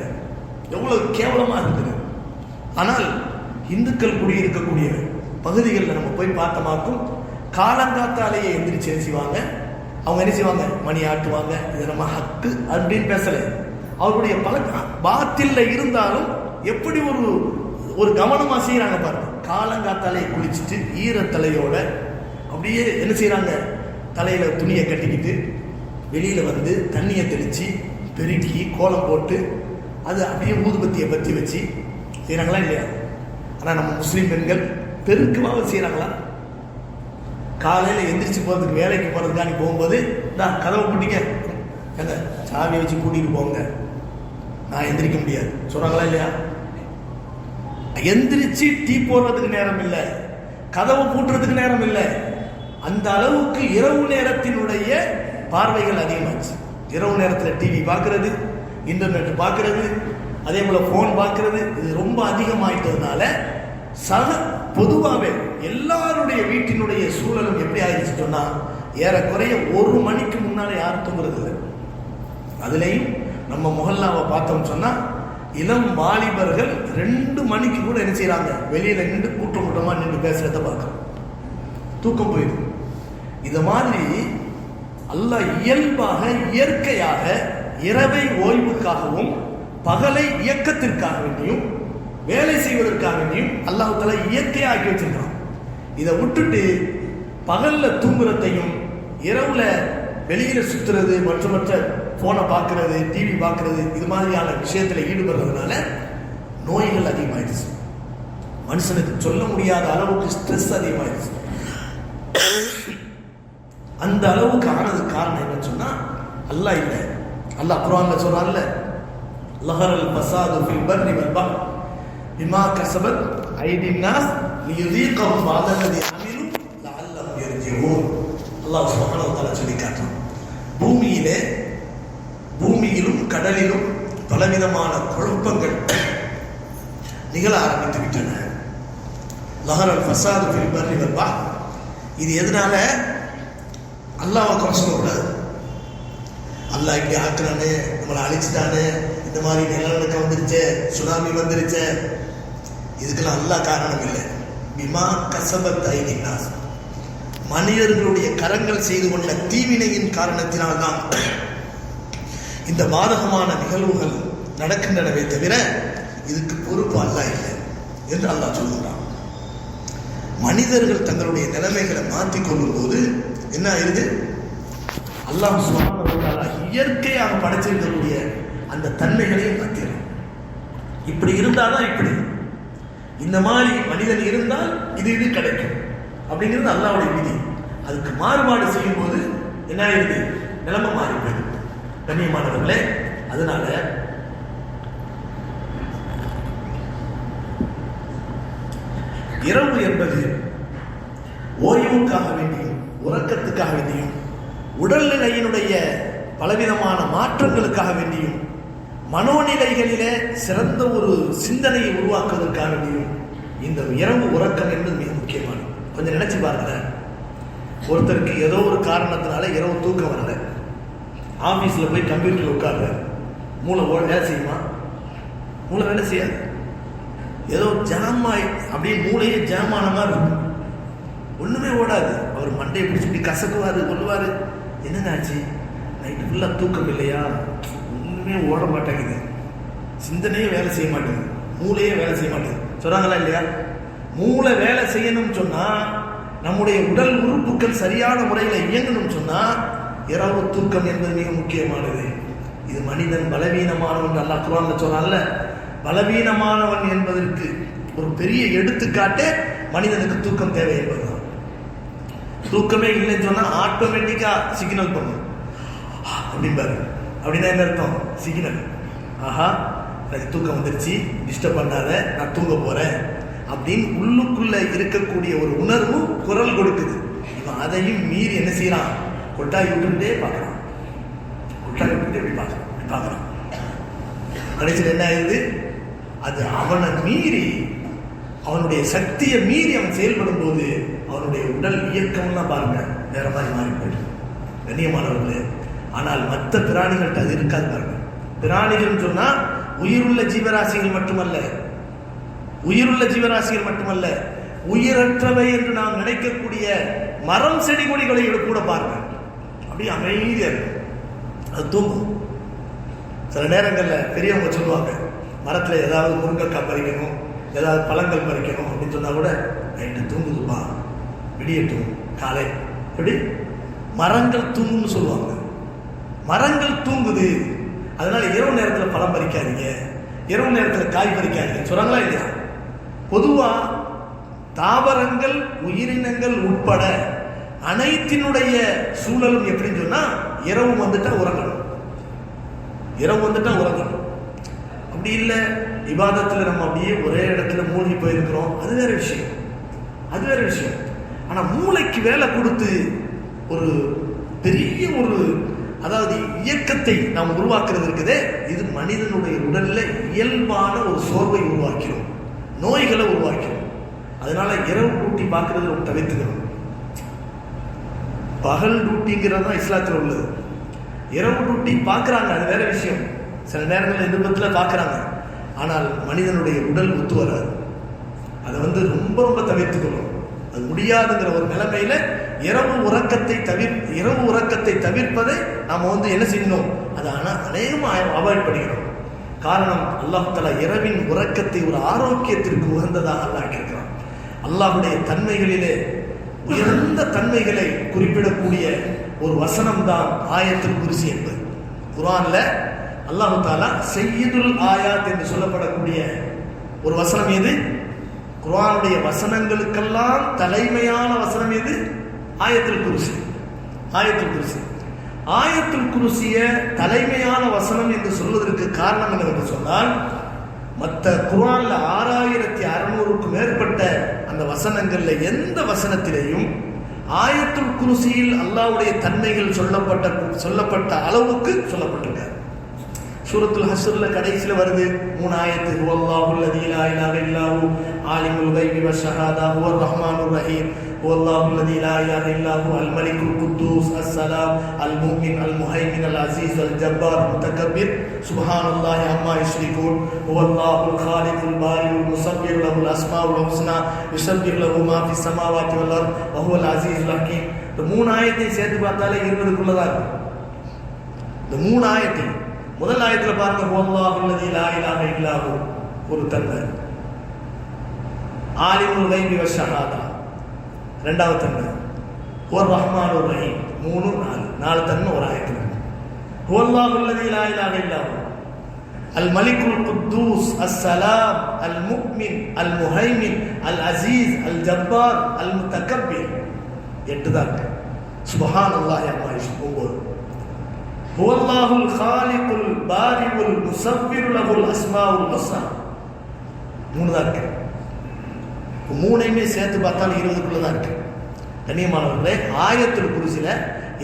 எவ்வளவு கேவலமா இருக்குது. ஆனால் இந்துக்கள் குடியிருக்கக்கூடிய பகுதிகளில் நம்ம போய் பார்த்தமாக்கும் காலங்காத்தாலேயே எந்திரிச்சு என்ன செய்வாங்க, அவங்க என்ன செய்வாங்க, மணி ஆட்டுவாங்க. இது நம்ம ஹக்கு அப்படின்னு பேசல, அவருடைய பழக்கம் பாத்தில்ல இருந்தாலும் எப்படி ஒரு கவனமா செய்யறாங்க பாருங்க. காலங்காத்தாலேயே குளிச்சுட்டு ஈரத்தலையோட அப்படியே என்ன செய்யறாங்க, தலையில துணியை கட்டிக்கிட்டு வெளியில தண்ணியை தெளிச்சு பெருக்கி கோலம் போட்டு அது அப்படியே ஊதுபத்தியை பற்றி வச்சு செய்யறாங்களா இல்லையா? ஆனா நம்ம முஸ்லீம் பெண்கள் பெருக்கமாக செய்யறாங்களா? காலையில எந்திரிச்சு போறதுக்கு, வேலைக்கு போறதுக்காக நீ போகும்போது கதவை பூட்டிக்க, எங்க சாவியை வச்சு கூட்டிட்டு போங்க, நான் எந்திரிக்க முடியாது சொல்றாங்களா இல்லையா? எந்திரிச்சு டீ போடுறதுக்கு நேரம் இல்லை, கதவை பூட்டுறதுக்கு நேரம் இல்லை. அந்த அளவுக்கு இரவு நேரத்தினுடைய பார்வைகள் அதிகமாச்சு. இரவு நேரத்தில் டிவி பார்க்கறது, இன்டர்நெட் பார்க்கறது, அதே போல போன் பார்க்கறது, இது ரொம்ப அதிகமாயிட்டதுனால பொதுவாகவே எல்லாருடைய வீட்டினுடைய சூழலும் எப்படி ஆயிடுச்சு சொன்னா, ஏறக்குறைய 1 மணிக்கு முன்னால யாரும் தூங்குறது இல்லை. அதுலேயும் நம்ம முஹல்லாவை பார்த்தோம் சொன்னா இளம் வாலிபர்கள் 2 மணிக்கு கூட என்ன செய்யறாங்க, வெளியில நின்று கூட்டமா நின்று பேசுறத பார்க்கணும், தூக்கம் போயிடும். இது மாதிரி அல்லாஹ் இயல்பாக இயற்கையாக இரவை ஓய்வுக்காகவும் பகலை இயக்கத்திற்காக வேண்டியும் வேலை செய்வதற்காக வேண்டியும் அல்லாஹ் தஆலா இயற்கையாக ஆக்கி வச்சிருக்கான். இதை விட்டுட்டு பகல்ல தூங்குறதையும் இரவுல வெளியில சுத்துறது, மற்ற போனை பார்க்கறது, டிவி பார்க்கறது, இது மாதிரியான விஷயத்துல ஈடுபடுறதுனால நோய்கள் அதிகமாயிடுச்சு. மனுஷனுக்கு சொல்ல முடியாத அளவுக்கு ஸ்ட்ரெஸ் அதிகமாயிடுச்சு. அந்த அளவுக்கு ஆனதுக்கு காரணம் என்னன்னு சொன்னா அல்லாஹ் இல்லை. அல்லாஹ் குர்ஆன்ல சொல்றான்ல, லஹரல் ஃபஸாது ஃபில் பர்ரி வல் பஹர் பிமா கஸபத் ஐதின் நாஸ் லியுதீகஹும் பஅதல்லதி அமிலு லஅல்லஹும் யர்ஜிஊன். அல்லாஹ் சுப்ஹானஹு வ தஆலா சொல்லி காட்டுறான், பூமியிலும் கடலிலும் பலவிதமான குழப்பங்கள் நிகழ ஆரம்பித்து விட்டன. லஹரல் ஃபஸாது ஃபில் பர்ரி வல் பஹ். இது எதனால? அல்லாஹ்வை குறை சொல்லக்கூடாது. அல்லாஹ் இப்படி ஆக்குறானே, நம்மளை அழிச்சிட்டானே, இந்த மாதிரி நிலநடுக்கம் வந்துருச்சு, சுனாமி வந்துருச்சு, இதுக்கெல்லாம் அல்லாஹ் காரணம் இல்லை. பிமா கஸபத் ஐதின் நாஸ், மனிதர்களுடைய கரங்கள் செய்து கொண்ட தீவினையின் காரணத்தினால்தான் இந்த பாதகமான நிகழ்வுகள் நடக்கின்றனவே தவிர இதுக்கு பொறுப்பு அல்லாஹ் இல்லை என்று அல்லாஹ் சொல்கிறான். மனிதர்கள் தங்களுடைய நிலைமைகளை மாற்றிக்கொள்ளும் போது என்ன ஆயிருது? அல்லாஹ் சுப்ஹானஹு வ தஆலா இயற்கையாக படைச்சிருக்கக்கூடிய அந்த தன்மைகளையும் மாற்றிடும். இப்படி இருந்தால்தான் இப்படி, இந்த மாதிரி மனிதன் இருந்தால் இது கிடைக்கும் அப்படிங்கிறது அல்லாஹ்வுடைய விதி. அதுக்கு மாறுபாடு செய்யும் போது என்ன ஆயிருது? நிலைமை மாறி போயிடும். கண்ணியமானவர்களே, அதனால இரவு என்பது ஓய்வுக்காக வேண்டியும் உறக்கத்துக்காக வேண்டியும் உடல்நிலையினுடைய பலவிதமான மாற்றங்களுக்காக வேண்டியும் மனோநிலைகளிலே சிறந்த ஒரு சிந்தனையை உருவாக்குவதற்காக வேண்டியும் இந்த இரவு உறக்கம் என்பது மிக முக்கியமானது. கொஞ்சம் நினைச்சு பாருங்க, ஒருத்தருக்கு ஏதோ ஒரு காரணத்தினால இரவு தூக்கம் வரல, ஆபீஸ்ல போய் கம்ப்யூட்டர்ல உட்கார்ற, மூளை வேலை செய்யுமா? மூளை வேலை செய்யாது. ஏதோ ஜாமாய் அப்படியே மூளையே ஜாமான மாதிரி இருக்கும், ஒண்ணுமே ஓடாது. அவர் மண்டையை பிடிச்சி இப்படி கசக்குவாரு, கொள்ளுவாரு. என்னங்க ஆச்சு? நைட்டு ஃபுல்லா தூக்கம் இல்லையா? ஒண்ணுமே ஓட மாட்டேங்குது, சிந்தனையே வேலை செய்ய மாட்டேங்குது, மூளையே வேலை செய்ய மாட்டேங்குது. சொல்றாங்களா இல்லையா? மூளை வேலை செய்யணும்னு சொன்னா, நம்முடைய உடல் உறுப்புகள் சரியான முறையில் இயங்கணும்னு சொன்னா இரவு தூக்கம் என்பது மிக முக்கியமானது. இது மனிதன் பலவீனமானவன் அல்லாஹ் குர்ஆன்ல சொன்னான்ல, பலவீனமானவன் என்பதற்கு ஒரு பெரிய எடுத்துக்காட்டு மனிதனுக்கு தூக்கம் தேவை என்பதுதான். தூக்கமே இல்லைன்னு சொன்னா ஆட்டோமேட்டிக்கா சிக்னல் பண்ணும் அப்படின்பாரு. அப்படின்னா என்ன அர்த்தம்? சிக்னல், ஆஹா எனக்கு தூக்கம் வந்துருச்சு, டிஸ்டர்ப் பண்ணாத, நான் தூங்க போறேன் அப்படின்னு உள்ளுக்குள்ள இருக்கக்கூடிய ஒரு உணர்வு குரல் கொடுக்குது. இவன் அதையும் மீறி என்ன செய்யறான்? கொட்டாய் விட்டுட்டே பார்க்கறான், கொட்டாய் விட்டுட்டே எப்படி பார்க்கறான். கடைசியில் என்ன ஆகுது? அது அவனை மீறி, அவனுடைய சக்தியை மீறி அவன் செயல்படும் போது அவனுடைய உடல் இயக்கம்லாம் பாருங்க வேற மாதிரி மாறி போயிடும். கண்ணியமானவர்களே, ஆனால் மற்ற பிராணிகள்கிட்ட அது இருக்காது பாருங்க. பிராணிகள் சொன்னா உயிருள்ள ஜீவராசிகள் மட்டுமல்ல, உயிருள்ள ஜீவராசிகள் மட்டுமல்ல, உயிரற்றவை என்று நாம் நினைக்கக்கூடிய மரம் செடி கொடிகளை கூட பாருங்க அப்படியே அமைதியா இருக்கும், அது தூங்கும். சில நேரங்களில் பெரியவங்க சொல்லுவாங்க, மரத்தில் ஏதாவது முருங்கைக்காய் பறிக்கணும், ஏதாவது பழங்கள் பறிக்கணும் அப்படின்னு சொன்னா கூட நைட்டு தூங்குதுப்பா, விடியட்டும் காலை, எப்படி மரங்கள் தூங்குன்னு சொல்லுவாங்க. மரங்கள் தூங்குது, அதனால இரவு நேரத்தில் பழம் பறிக்காதீங்க, இரவு நேரத்தில் காய் பறிக்காதீங்க சொல்றாங்களா இல்லையா? பொதுவா தாவரங்கள் உயிரினங்கள் உட்பட அனைத்தினுடைய சூழலும் எப்படின்னு சொன்னா இரவு வந்துட்டா உறங்கணும், இரவு வந்துட்டா உறங்கணும். அப்படி இல்லை இபாதத்தில் நம்ம அப்படியே ஒரே இடத்துல மூழ்கி போயிருக்கிறோம், அது வேற விஷயம், அது வேற விஷயம். ஆனா மூளைக்கு வேலை கொடுத்து ஒரு பெரிய ஒரு அதாவது இயக்கத்தை நாம் உருவாக்குறது இருக்குதே, இது மனிதனுடைய உடல்ல இயல்பான ஒரு சோர்வை உருவாக்கிறோம், நோய்களை உருவாக்கிறோம். அதனால இரவு டியூட்டி பார்க்கறது ரொம்ப தவிர்த்துக்கணும். பகல் டியூட்டிங்கிறது தான் இஸ்லாத்தில் உள்ளது. இரவு டியூட்டி பார்க்குறாங்க, அது வேற விஷயம், சில நேரங்களில் நிருபத்தில் பார்க்குறாங்க. ஆனால் மனிதனுடைய உடல் ஒத்து வராது, அதை ரொம்ப ரொம்ப தவிர்த்துக்கணும். அது முடியாதுங்கிற ஒரு நிலைமையில இரவு உறக்கத்தை தவிர்ப்பதை நாம என்ன செய்யணும்? அதை அநேகமாக அவாய்ட் பண்ணிக்கணும். காரணம், அல்லாஹ் தஆலா இரவின் உறக்கத்தை ஒரு ஆரோக்கியத்திற்கு உகந்ததாக அல்லாஹ் கேட்கிறான். அல்லாஹ்வுடைய தன்மைகளிலே உயர்ந்த தன்மைகளை குறிப்பிடக்கூடிய ஒரு வசனம் தான் ஆயத்துல் குர்சி என்பது. குர்ஆன்ல அல்லாஹ் தஆலா சய்யிதுல் ஆயாத் என்று சொல்லப்படக்கூடிய ஒரு வசனம் எது? குர்ஆனுடைய வசனங்களுக்கெல்லாம் தலைமையான வசனம் எது? ஆயத்துல் குர்சி. ஆயத்துல் குர்சி, ஆயத்துல் குர்சிய தலைமையான வசனம் என்று சொல்வதற்கு காரணம் என்னவென்று சொன்னால், மற்ற குர்ஆன்ல 6600க்கும் மேற்பட்ட அந்த வசனங்கள்ல எந்த வசனத்திலேயும் ஆயத்துல் குர்சியில் அல்லாஹ்வுடைய தன்மைகள் சொல்லப்பட்ட அளவுக்கு சொல்லப்பட்டிருக்காது. சூரத்துல் ஹஸ்ர்ல கடைசியில் வருது 3 ஆயத்து. ஹுவல்லாஹுல் லதீ லா இலாஹ இல்லா ஹு ஆலிமுல் கைபி வஷ்ஷஹாதா ஹுவர் ரஹ்மானுர் ரஹீம் ஹுவல்லாஹுல் லதீ லா இலாஹ இல்லா ஹு அல் மலிக்குல் குத்தூஸ் அஸ்ஸலாம் அல் முஃமின் அல் முஹைமின் அல் அஸீஸ் அல் ஜப்பார் முத்தகப்பிர் சுப்ஹானல்லாஹி அம்மா யுஷ்ரிகூன் ஹுவல்லாஹுல் காலிகுல் பாரிஉல் முஸவ்விர் லஹுல் அஸ்மாஉல் ஹுஸ்னா யுஸப்பிஹு லஹு மா ஃபிஸ் ஸமாவாதி வல் அர்த் வ ஹுவல் அஸீஸுல் ஹக்கீம். இந்த 3 ஆயத்தை சேர்த்து பார்த்தாலே 20க்குள்ளதா இருக்கு. இந்த 3 ஆயத்தை முதல் ஆயத்துல பாருங்க, ஹுவல்லாஹுல் லதீ லா இலாஹ இல்லா ஹு ஒரு தன்மை, ஆலிமுல் கைபி வஷ்ஷஹாதா இரண்டாவது தன்மை, ஹுவர் ரஹ்மானுர் ரஹீம் 3 4 தன்மை ஒரு ஆயத்துல. ஹுவல்லாஹுல் லதீ லா இலாஹ இல்லா ஹு அல் மலிக்குல் குத்தூஸ் அஸ்ஸலாம் அல் முஃமின் அல் முஹைமின் அல் அஸீஸ் அல் ஜப்பார் அல் முத்தகப்பிர் 8 தான். சுப்ஹானல்லாஹி அம்மா யுஷ்ரிகூன். ஹுவல்லாஹுல் காலிகுல் பாரிஉல் முஸவ்விர் லஹுல் அஸ்மாஉல் ஹுஸ்னா 3 தான் இருக்கு. 3ஐயுமே சேர்த்து பார்த்தாலும் 20க்குள்ள தான் இருக்கு. கண்ணியமானவர்களே, ஆயத்துல் குர்சியில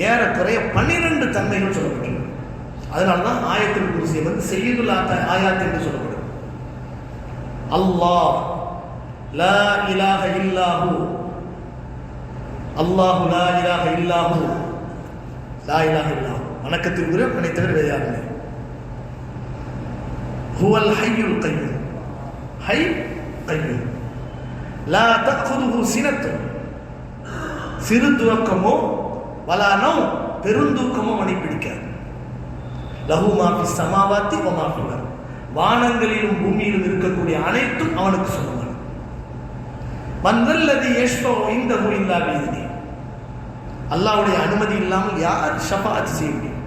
ஏறக்குறைய 12 தன்மைகள் சொல்லப்பட்டிருக்கு. அதனால தான் ஆயத்துல் குர்சி வந்து சய்யிதுல் ஆயாத் என்று சொல்லப்படுது. அல்லாஹ் லா இலாஹ இல்லாஹு, அல்லாஹு லா இலாஹ இல்லாஹு, லா இலாஹ இல்லாஹு வணக்கத்திற்குரிய அவனை தவிர வேறு யாருமே. ஹுவல் ஹய்யுல் கய்யூம், ஹை கய்யூம். லா தஅഖுதுஹு சினத்துன், சிறு துவக்கமோ வலா நௌம், பெருந்தூக்கமோ அவனை பிடிக்காது. லஹு மா ஃபிஸ் ஸமாவாத்தி வ மா ஃபில் அர்த், வானங்களிலும் பூமியிலும் இருக்கக்கூடிய அனைத்தும் அவனுக்கு சொந்தமானது. மன் தல்லதி யஷ்ஃபஉ இன்தஹு இல்லா பிஇذنஹி, அல்லாஹ்வுடைய அனுமதி இல்லாமல் யார் ஷஃபாஅத் செய்ய முடியும்?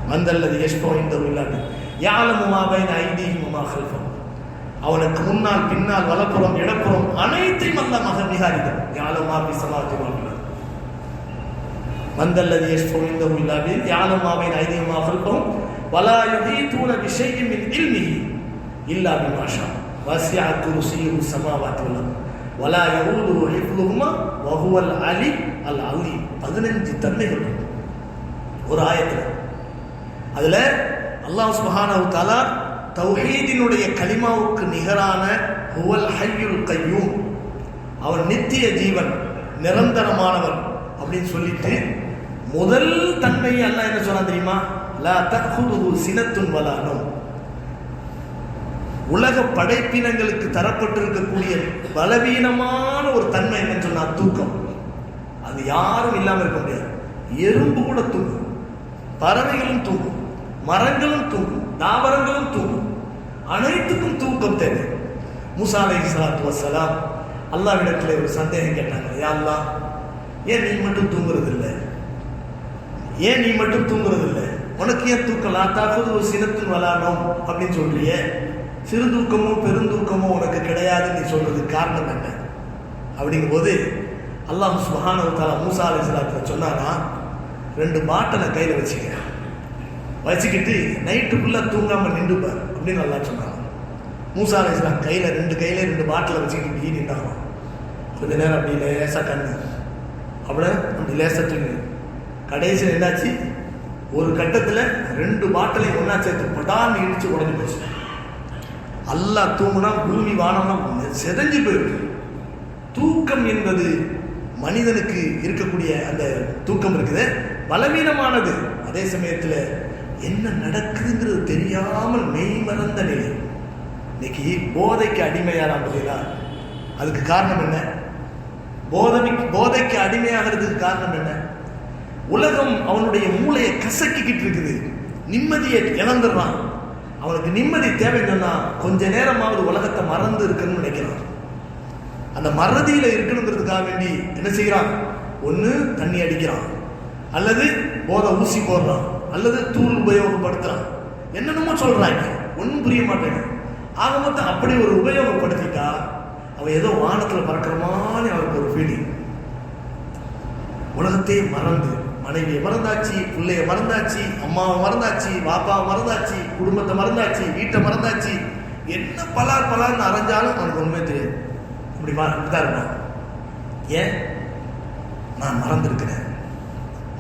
மன் தல்லதி யஷ்ஃபஉ இன்தஹு இல்லா பிஇذنஹி யஅலமு மா பைன ஐதீஹிம் வ மா கல்ஃபஹும், அவனுக்கு முன்னால் பின்னால் வலப்புறம் இடப்புறம் அனைத்தையும் அல்லாஹ் மிக அறிந்தவன். யஅலமு மா ஃபிஸ் ஸமாவாத்தி வ மா ஃபில் அர்த். மன் தல்லதி யஷ்ஃபஉ இன்தஹு இல்லா பிஇذنஹி யஅலமு மா பைன ஐதீஹிம் வ மா கல்ஃபஹும் வலா யுஹீதூன பிஷைஇன் மின் இல்மிஹி இல்லா பிமா ஷாஅ வஸிஅ குர்சிய்யுஹு ஸமாவாத்தி வல் அர்த் வலா யஊதுஹு ஹிஃப்துஹுமா வ ஹுவல் அலி அல் அலீம். 15 தன்மைகள் ஒரு ஆயத்துல. அதுல அல்லாஹ் சுப்ஹானஹு வ தஆலா தௌஹீதினுடைய கலிமாவுக்கு நிகரான ஹுவல் ஹய்யுல் கய்யூம், அவன் நித்திய ஜீவன், நிரந்தரமானவன் அப்படின்னு சொல்லிட்டு முதல் தன்மையை அல்லாஹ் என்ன சொன்னா தெரியுமா? லா தஅഖுதுஹு சினத்துன் வலா நௌம். உலக படைப்பினங்களுக்கு தரப்பட்டிருக்கக்கூடிய பலவீனமான ஒரு தன்மை என்னன்னு சொன்னா தூக்கம். அது யாரும் இல்லாம இருக்க முடியாது. எறும்பு கூட தூங்கும், பறவைகளும் தூங்கும், மரங்களும் தூங்கும், தாவரங்களும் தூங்கும். அனைத்துக்கும் தூக்கம் தேவை. மூசா அலைஹிஸ்ஸலாத்து வஸ்ஸலாம் அல்லாஹ்விடத்துல ஒரு சந்தேகம் கேட்டாங்க, யா அல்லாஹ், ஏன் நீ மட்டும் தூங்குறது இல்லை? ஏன் நீ மட்டும் தூங்குறது இல்லை? உனக்கு ஏன் தூக்கம்? லா தஅഖுதுஹு சினத்துன் வலா நௌம் அப்படின்னு சொல்றியே, சிறு தூக்கமோ பெருந்தூக்கமோ உனக்கு கிடையாதுன்னு நீ சொல்றதுக்கு காரணம் என்ன? அப்படிங்கும் போது அல்லாஹ் சுப்ஹானஹு வ தஆலா மூசா அலைஹிஸ்ஸலாத்து சொன்னாரா, 2 பாட்டிலை கையில வச்சுக்கிட்டு நைட்டு ஃபுல்லா தூங்காம நின்றுப்பார் அப்படின்னு அல்லாஹ் சொன்னாங்க. மூசா அலைஹிஸ்ஸலாம் கையில 2 பாட்டிலை வச்சுக்கிட்டு இப்படி நின்றாங்க. கொஞ்ச நேரம் அப்படி லேசா கண்ணு அப்படியே அப்படி லேசா தூங்கி கடைசியில் என்னாச்சு? ஒரு கட்டத்தில் 2 பாட்டிலை ஒன்னா சேர்த்து படான்னு இடிச்சு உடஞ்சி போச்சு. அல்லாஹ் தூங்குனா பூமி வானம்லாம் செதஞ்சு போயிருக்கு. தூக்கம் என்பது மனிதனுக்கு இருக்கக்கூடிய அந்த தூக்கம் இருக்குது பலவீனமானது. அதே சமயத்தில் என்ன நடக்குதுங்கிறது தெரியாமல் மெய் மறந்த நிலை. இன்னைக்கு போதைக்கு அடிமையாராம் பார்த்தீங்களா? அதுக்கு காரணம் என்ன? போதைக்கு அடிமையாகிறதுக்கு காரணம் என்ன? உலகம் அவனுடைய மூளையை கசக்கிக்கிட்டு இருக்குது. நிம்மதியை இழந்துடுறான். அவனுக்கு நிம்மதி தேவைன்னா கொஞ்ச நேரமாவது உலகத்தை மறந்து இருக்கணும்னு நினைக்கிறான். அந்த மறதியில இருக்கணுங்கிறதுக்காக வேண்டி என்ன செய்யறான்? ஒன்று தண்ணி அடிக்கிறான், அல்லது போதை ஊசி போடுறான், அல்லது தூள் உபயோகப்படுத்துறான். என்னென்னமோ சொல்றாங்க, ஒன்றும் புரிய மாட்டேங்க. ஆக மொத்தம் அப்படி ஒரு உபயோகப்படுத்திட்டா அவன் ஏதோ வானத்தில் பறக்கிற மாதிரி அவருக்கு ஒரு ஃபீலிங். உலகத்தையே மறந்து, மனைவியை மறந்தாச்சு, பிள்ளைய மறந்தாச்சு, அம்மாவை மறந்தாச்சு, பாப்பாவை மறந்தாச்சு, குடும்பத்தை மறந்தாச்சு, வீட்டை மறந்தாச்சு. என்ன பலார்னு அரைஞ்சாலும் அவனுக்கு ஒண்ணுமே தெரியாது. இப்படிதான் இருப்பான். ஏன்? நான் மறந்துருக்கிறேன்,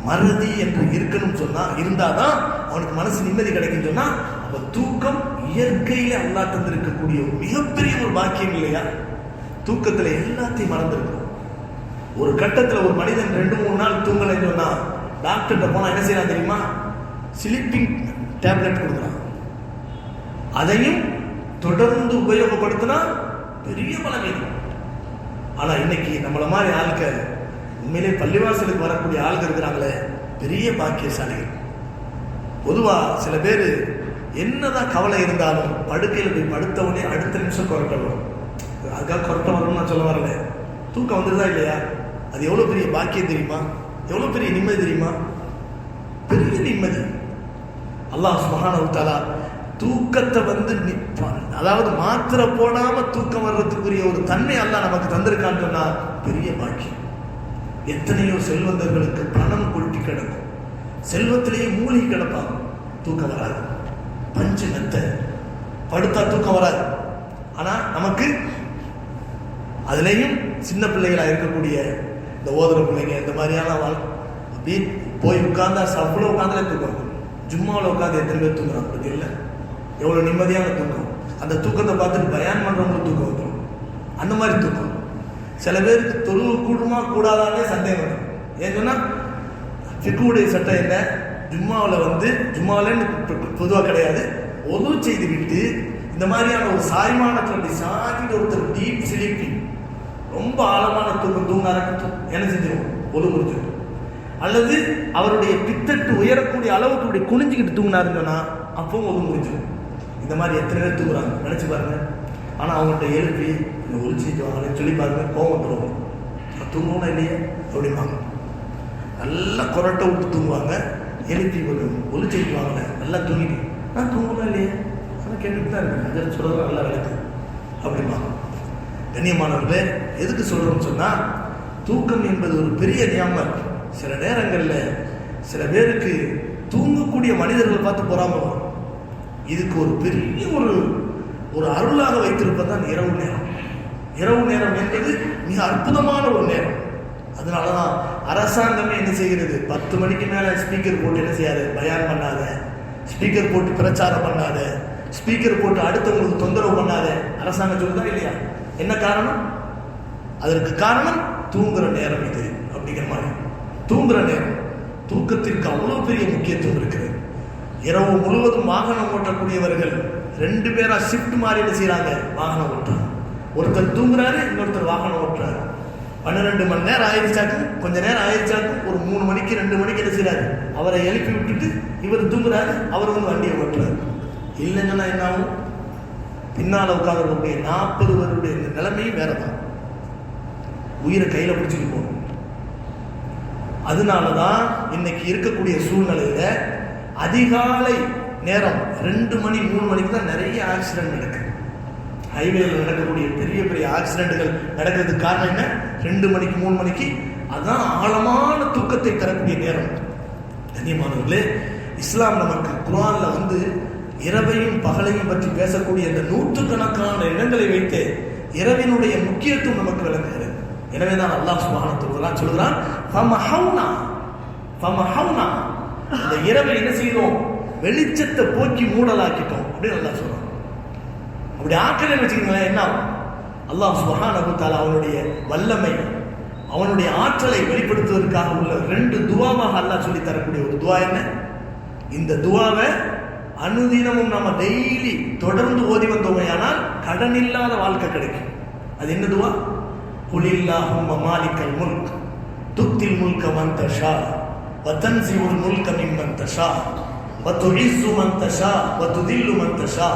மறதி என்று இருக்கணும்னு சொன்னா இருந்தாதான் அவனுக்கு மனசு நிம்மதி கிடைக்கும் சொன்னா அப்ப தூக்கம் இயற்கையில அல்லாஹ் தந்திருக்கக்கூடிய மிகப்பெரிய ஒரு பாக்கியம் இல்லையா? தூக்கத்துல எல்லாத்தையும் மறந்துருக்கும். ஒரு கட்டத்துல ஒரு மனிதன் 2-3 நாள் தூங்கலைன்னு சொன்னா டாக்டர்கிட்ட போனா என்ன செய்யலாம் தெரியுமா? ஸ்லீப்பிங் டேப்லெட் கொடுக்குறான். அதையும் தொடர்ந்து உபயோகப்படுத்தினா பெரிய பலவீனம். ஆனா இன்னைக்கு நம்மள மாதிரி ஆட்கள் உண்மையிலே பள்ளிவாசலுக்கு வரக்கூடிய ஆளுங்க இருக்கிறாங்களே பெரிய பாக்கியசாலிகள். பொதுவா சில பேர் என்னதான் கவலை இருந்தாலும் படுக்கையில் போய் படுத்த உடனே அடுத்த நிமிஷம் கொரட்டை வரும். அதுக்காக கொரட்டை வரும்னு நான் சொல்ல வரல. தூக்கம் வந்துருதா இல்லையா? அது எவ்வளவு பெரிய பாக்கியம் தெரியுமா? எவ்வளவு பெரிய நிம்மதி தெரியுமா? பெரிய நிம்மதி. அல்லாஹ் சுப்ஹானஹு வ தஆலா தூக்கத்தை அதாவது மாத்திரை போடாம தூக்கம் வர்றதுக்குரிய ஒரு தன்மை அல்லாஹ் நமக்கு தந்திருக்கான்னு சொன்னா பெரிய பாக்கியம். எத்தனையோ செல்வந்தர்களுக்கு பணம் கொட்டி கிடக்கும், செல்வத்திலேயே மூழ்கி கிடப்பாங்க, தூக்கம் வராது. பஞ்சு மெத்த படுத்தா தூக்கம் வராது. ஆனா நமக்கு அதுலேயும் சின்ன பிள்ளைகளா இருக்கக்கூடிய இந்த ஓதுற பிள்ளைங்க இந்த மாதிரியான அப்படியே போய் உட்கார்ந்தா சப்புல உட்காந்துல தூக்கம். ஜும்மாவில் உட்காந்து எத்தனை பேர் தூங்குறாங்க பத்தி இல்லை? எவ்வளவு நிம்மதியான தூக்கம். அந்த தூக்கத்தை பார்த்துட்டு பயான் பண்றவங்களுக்கு தூக்கம் வந்துடும். அந்த மாதிரி தூக்கம். சில பேருக்கு தொழுவு கூடுமா கூடாதானே சந்தேகம் வரும். ஏன் சொன்னா ஃபிக்குடைய சட்டம் என்ன? ஜும்மாவிலன்னு பொதுவாக கிடையாது. ஒது செய்து விட்டு இந்த மாதிரியான ஒரு சாய்மானத்தில் அப்படி சாத்திட்டு ஒருத்தர் டீப் ஸ்லீப்பிங் ரொம்ப ஆழமான தூக்கம் தூங்கினாரு என்ன செஞ்சிடும்? ஒது முடிஞ்சிடும். அல்லது அவருடைய பித்தட்டு உயரக்கூடிய அளவுக்கு அப்படி குனிஞ்சுக்கிட்டு தூங்கினாருன்னு சொன்னா அப்பவும் ஒது முடிஞ்சிடும். இந்த மாதிரி எத்தனை பேர் தூங்குறாங்க நினைச்சு பாருங்க. ஆனா அவங்கள்ட்ட எழுப்பி இந்த ஒளிச்சிட்டு வாங்கன்னு சொல்லி பாருங்க, கோவம் வந்துடுவாங்க. தூங்கணும் இல்லையே அப்படிம்பாங்க. நல்லா கொரட்டை விட்டு தூங்குவாங்க. எழுப்பி ஒளிச்சிட்டு வாங்க நல்லா தூங்கிட்டு நான் தூங்கணும் இல்லையே ஆனால் கேட்டுட்டு தான் இருக்கேன். அதை சொல்றது நல்லா விளக்கு அப்படிம்பாங்க. கண்ணியமானவர்களே, எதுக்கு சொல்றோம்னு சொன்னா தூக்கம் என்பது ஒரு பெரிய நியாமத். சில நேரங்களில் சில பேருக்கு தூங்கக்கூடிய மனிதர்கள் பார்த்து பொறாம வரும். இதுக்கு ஒரு பெரிய ஒரு அருளாக வைத்திருப்பதுதான் இரவு நேரம். இரவு நேரம் என்பது மிக அற்புதமான ஒரு நேரம். அதனாலதான் அரசாங்கமே என்ன செய்கிறது? 10 மணிக்கு மேல ஸ்பீக்கர் போட்டு என்ன செய்யாது? பயான் பண்ணாத, ஸ்பீக்கர் போட்டு பிரச்சாரம் பண்ணாத, ஸ்பீக்கர் போட்டு அடுத்தவங்களுக்கு தொந்தரவு பண்ணாத அரசாங்கம் சொல்லுதா இல்லையா? என்ன காரணம்? அதற்கு காரணம் தூங்குற நேரம் இது அப்படிங்கிற மாதிரி. தூங்குற நேரம், தூக்கத்திற்கு அவ்வளவு பெரிய முக்கியத்துவம் இருக்கிறது. இரவு முழுவதும் வாகனம் ஓட்டக்கூடியவர்கள் 2 பேரா ஷிஃப்ட் மாதிரி என்ன செய்யறாங்க? வாகனம் ஓட்டுறாங்க. ஒருத்தர் தூங்குறாரு, இன்னொருத்தர் வாகனம் ஓட்டுறாரு. 12 மணி நேரம் ஆயிடுச்சாக்கு, கொஞ்ச நேரம் ஆயிடுச்சாக்கு, ஒரு 3 மணிக்கு 2 மணிக்கு என்ன செய்யறாரு? அவரை எழுப்பி விட்டுட்டு இவர் தூங்குறாரு, அவர் வந்து வண்டியை ஓட்டுறாரு. இல்லைன்னா என்ன ஆகும்? பின்னால உட்கார்ந்துடைய 40 பேருடைய நிலைமையும் வேறதான். உயிரை கையில பிடிச்சிட்டு போகணும். அதனாலதான் இன்னைக்கு இருக்கக்கூடிய சூழ்நிலையில அதிகாலை நேரம் 2 மணி 3 மணிக்கு தான் நிறைய ஆக்சிடென்ட் நடக்குது. ஹைவேல நடக்கக்கூடிய பெரிய பெரிய ஆக்சிடென்ட்கள் நடக்கிறதுக்கு காரணம் என்ன? 2 மணிக்கு 3 மணிக்கு. அதான் ஆழமான தூக்கத்தை தரக்கூடிய நேரம். கண்ணியமானவர்களே, இஸ்லாம் நமக்கு குர்ஆன்ல வந்து இரவையும் பகலையும் பற்றி பேசக்கூடிய இந்த 100கணக்கான இடங்களை வைத்து இரவினுடைய முக்கியத்துவம் நமக்கு விளங்குகிறது. எனவேதான் அல்லாஹ் சுப்ஹானஹு வ தஆலா சொல்கிறான், ஃபமஹௌனா, இந்த இரவை என்ன செய்தோம்? வெளிச்சத்தை போக்கி மூடலாக்கிட்டோம் அப்படின்னு அல்லாஹ் சொல்றான். அப்படி ஆக்கலைன்னு வச்சுக்கீங்களேன், என்ன ஆகும்? அல்லாஹ் சுப்ஹானஹு வ தஆலா அவனுடைய வல்லமை, அவனுடைய ஆற்றலை வெளிப்படுத்துவதற்காக உள்ள 2 துவாவாக அல்லாஹ் சொல்லி தரக்கூடிய ஒரு துவா என்ன? இந்த துவாவை அனுதினமும் நம்ம டெய்லி தொடர்ந்து ஓதி வந்தோமையானால் கடன் இல்லாத வாழ்க்கை கிடைக்கும். அது என்ன துவா? குலில்லாஹும்ம மாலிக்கல் முல்க் துத்தில் முல்க மன் தஷா வ தன்ஸிஉல் முல்க மிம்மன் தஷா வ துஇஸ்ஸு மன் தஷா வ துதில்லு மன் தஷா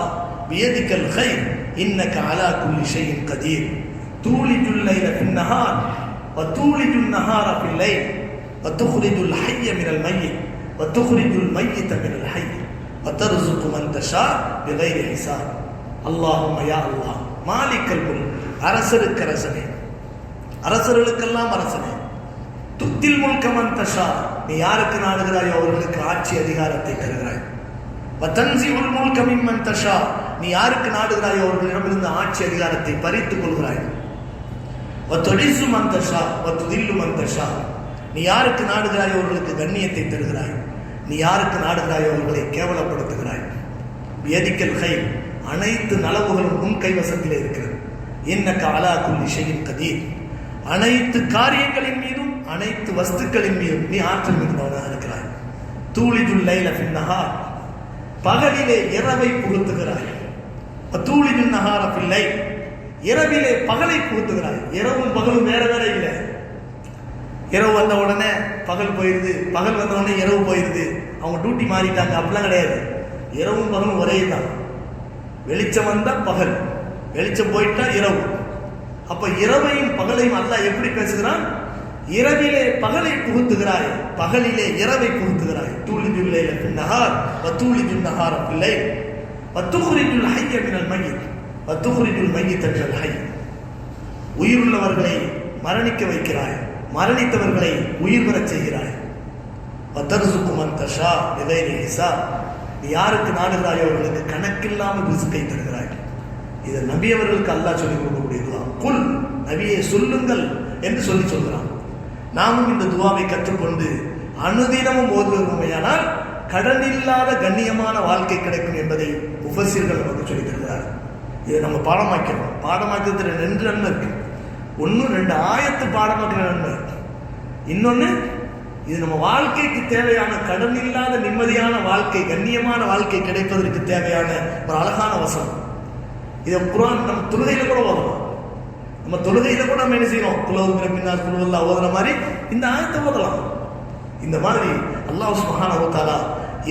பியதிக்கல் கைர் இன்னக அலா குல்லி ஷைஇன் கதீர் தூலிஜுல் லைல ஃபின் நஹார் வ தூலிஜுன் நஹார ஃபில் லைல் வ துக்ரிஜுல் ஹய்ய மினல் மய்யித் வ துக்ரிஜுல் மய்யித மினல் ஹய்ய் வ தர்ஸுகு மன் தஷா பிகைரி ஹிசாப். அல்லாஹும்ம யா அல்லாஹ் மாலிக்கல் முல்க், அரசருக்கு அரசனே, அரசர்களுக்கெல்லாம் அரசனே, துத்தில் முல்க மன் தஷா, நீ யாருக்கு நாடுகிறாயோ அவர்களுக்கு ஆட்சி அதிகாரத்தை தருகிறாய். வ தன்ஸிஉல் முல்க மிம்மன் தஷா, நீ யாருக்கு நாடுகிறாயோ அவர்களிடமிருந்து ஆட்சி அதிகாரத்தை பறித்துக் கொள்கிறாய். வ துஇஸ்ஸு மன் தஷா வ துதில்லு மன் தஷா, நீ யாருக்கு நாடுகிறாய் அவர்களுக்கு கண்ணியத்தை தருகிறாய், நீ யாருக்கு நாடுகிறாய் அவர்களை கேவலப்படுத்துகிறாய். வேதிக்கல் கை, அனைத்து நலவுகளும் உன் கைவசத்திலே இருக்கிறது. இன்னக அலா குல்லி ஷைஇன் கதீர், அனைத்து காரியங்களின் மீதும் அனைத்து வஸ்துக்களின் மீதும் நீ ஆற்றல் மிகுந்தவனாக இருக்கிறாய். தூளிஜுல் லைல ஃபின் நஹார், பகலிலே இரவை புகுத்துகிறாய். தூளிஜுல் நஹார ஃபில் லைல், இரவிலே பகலை புகுத்துகிறாய். இரவும் பகலும் வேற வேற இல்லை. இரவு வந்த உடனே பகல் போயிடுது, பகல் வந்த உடனே இரவு போயிடுது. அவங்க டியூட்டி மாறிட்டாங்க, அப்படிலாம் கிடையாது. இரவும் பகலும் ஒரே தான். வெளிச்சம் வந்தா பகல், வெளிச்சம் போயிட்டா இரவு. அப்ப இரவையும் பகலையும் அல்லாஹ் எப்படி பேசுகிறான்? இரவிலே பகலை புகுத்துகிறாய், பகலிலே இரவை புகுத்துகிறாய். தூளிஜுல் லைல ஃபின் நஹார் வ தூளிஜுன் நஹார ஃபில் லைல் வ துக்ரிஜுல் ஹய்ய மினல் மய்யித் வ துக்ரிஜுல் மய்யித மினல் ஹய்ய். உயிருள்ளவர்களை மரணிக்க வைக்கிறாய், மரணித்தவர்களை உயிர் பெறச் செய்கிறாய். வ தர்சுகு மன் தஷா பிகைரி ஹிசாப், நீ யாருக்கு நாடுகிறாயோ அவர்களுக்கு கணக்கில்லாமல் ரிஸ்கை தருகிறாய். இது நபி அவர்களுக்கு அல்லாஹ் சொல்லிக் கொடுக்கக்கூடியதுதான். குல், நபியை சொல்லுங்கள் என்று சொல்கிறான். நாமும் இந்த துவாவை கற்றுக்கொண்டு அனுதினமும் ஓதுவோமேயானால் கடன் இல்லாத கண்ணியமான வாழ்க்கை கிடைக்கும் என்பதை முஃபஸ்ஸிர்கள் நமக்கு சொல்லித் தருகிறார். இதை நம்ம பாடமாக்கணும். பாடமாக்கிறதுல 2 நன்மை இருக்கு. ஒன்று 2 ஆயத்து பாடமாக்கிற நன்மை இருக்கு. இன்னொன்று, இது நம்ம வாழ்க்கைக்கு தேவையான கடன் இல்லாத நிம்மதியான வாழ்க்கை, கண்ணியமான வாழ்க்கை கிடைப்பதற்கு தேவையான ஒரு அழகான வசனம். இதை குர்ஆன் நம்ம தொழுகையில கூட ஓதலாம். நம்ம தொழுகையில கூட நம்ம என்ன செய்யணும்? குலவு பிறப்பினார் குழுவல்லா ஓதுற மாதிரி இந்த ஆயத்தை ஓதலாம். இந்த மாதிரி அல்லாஹ் சுப்ஹானஹு வ தஆலா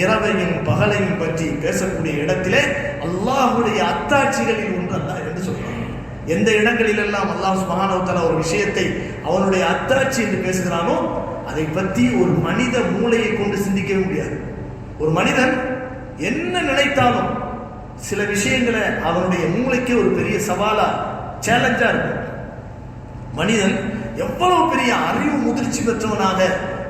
இரவையும் பகலையும் பற்றி பேசக்கூடிய இடத்திலே அல்லாஹ்வுடைய அத்தாட்சிகளில் ஒன்று அல்லாஹ் என்று சொல்றான். எந்த இடங்களிலெல்லாம் அல்லாஹ் சுப்ஹானஹு வ தஆலா ஒரு விஷயத்தை அவனுடைய அத்தாட்சி என்று பேசுகிறானோ அதை பற்றி ஒரு மனித மூளையை கொண்டு சிந்திக்கவே முடியாது. ஒரு மனிதன் என்ன நினைத்தாலும் சில விஷயங்களை அவனுடைய மூளைக்கு ஒரு பெரிய சவாலா, சேலஞ்சா இருக்கும். மனிதன் எவ்வளவு பெரிய அறிவு முதிர்ச்சி பெற்றவனாக,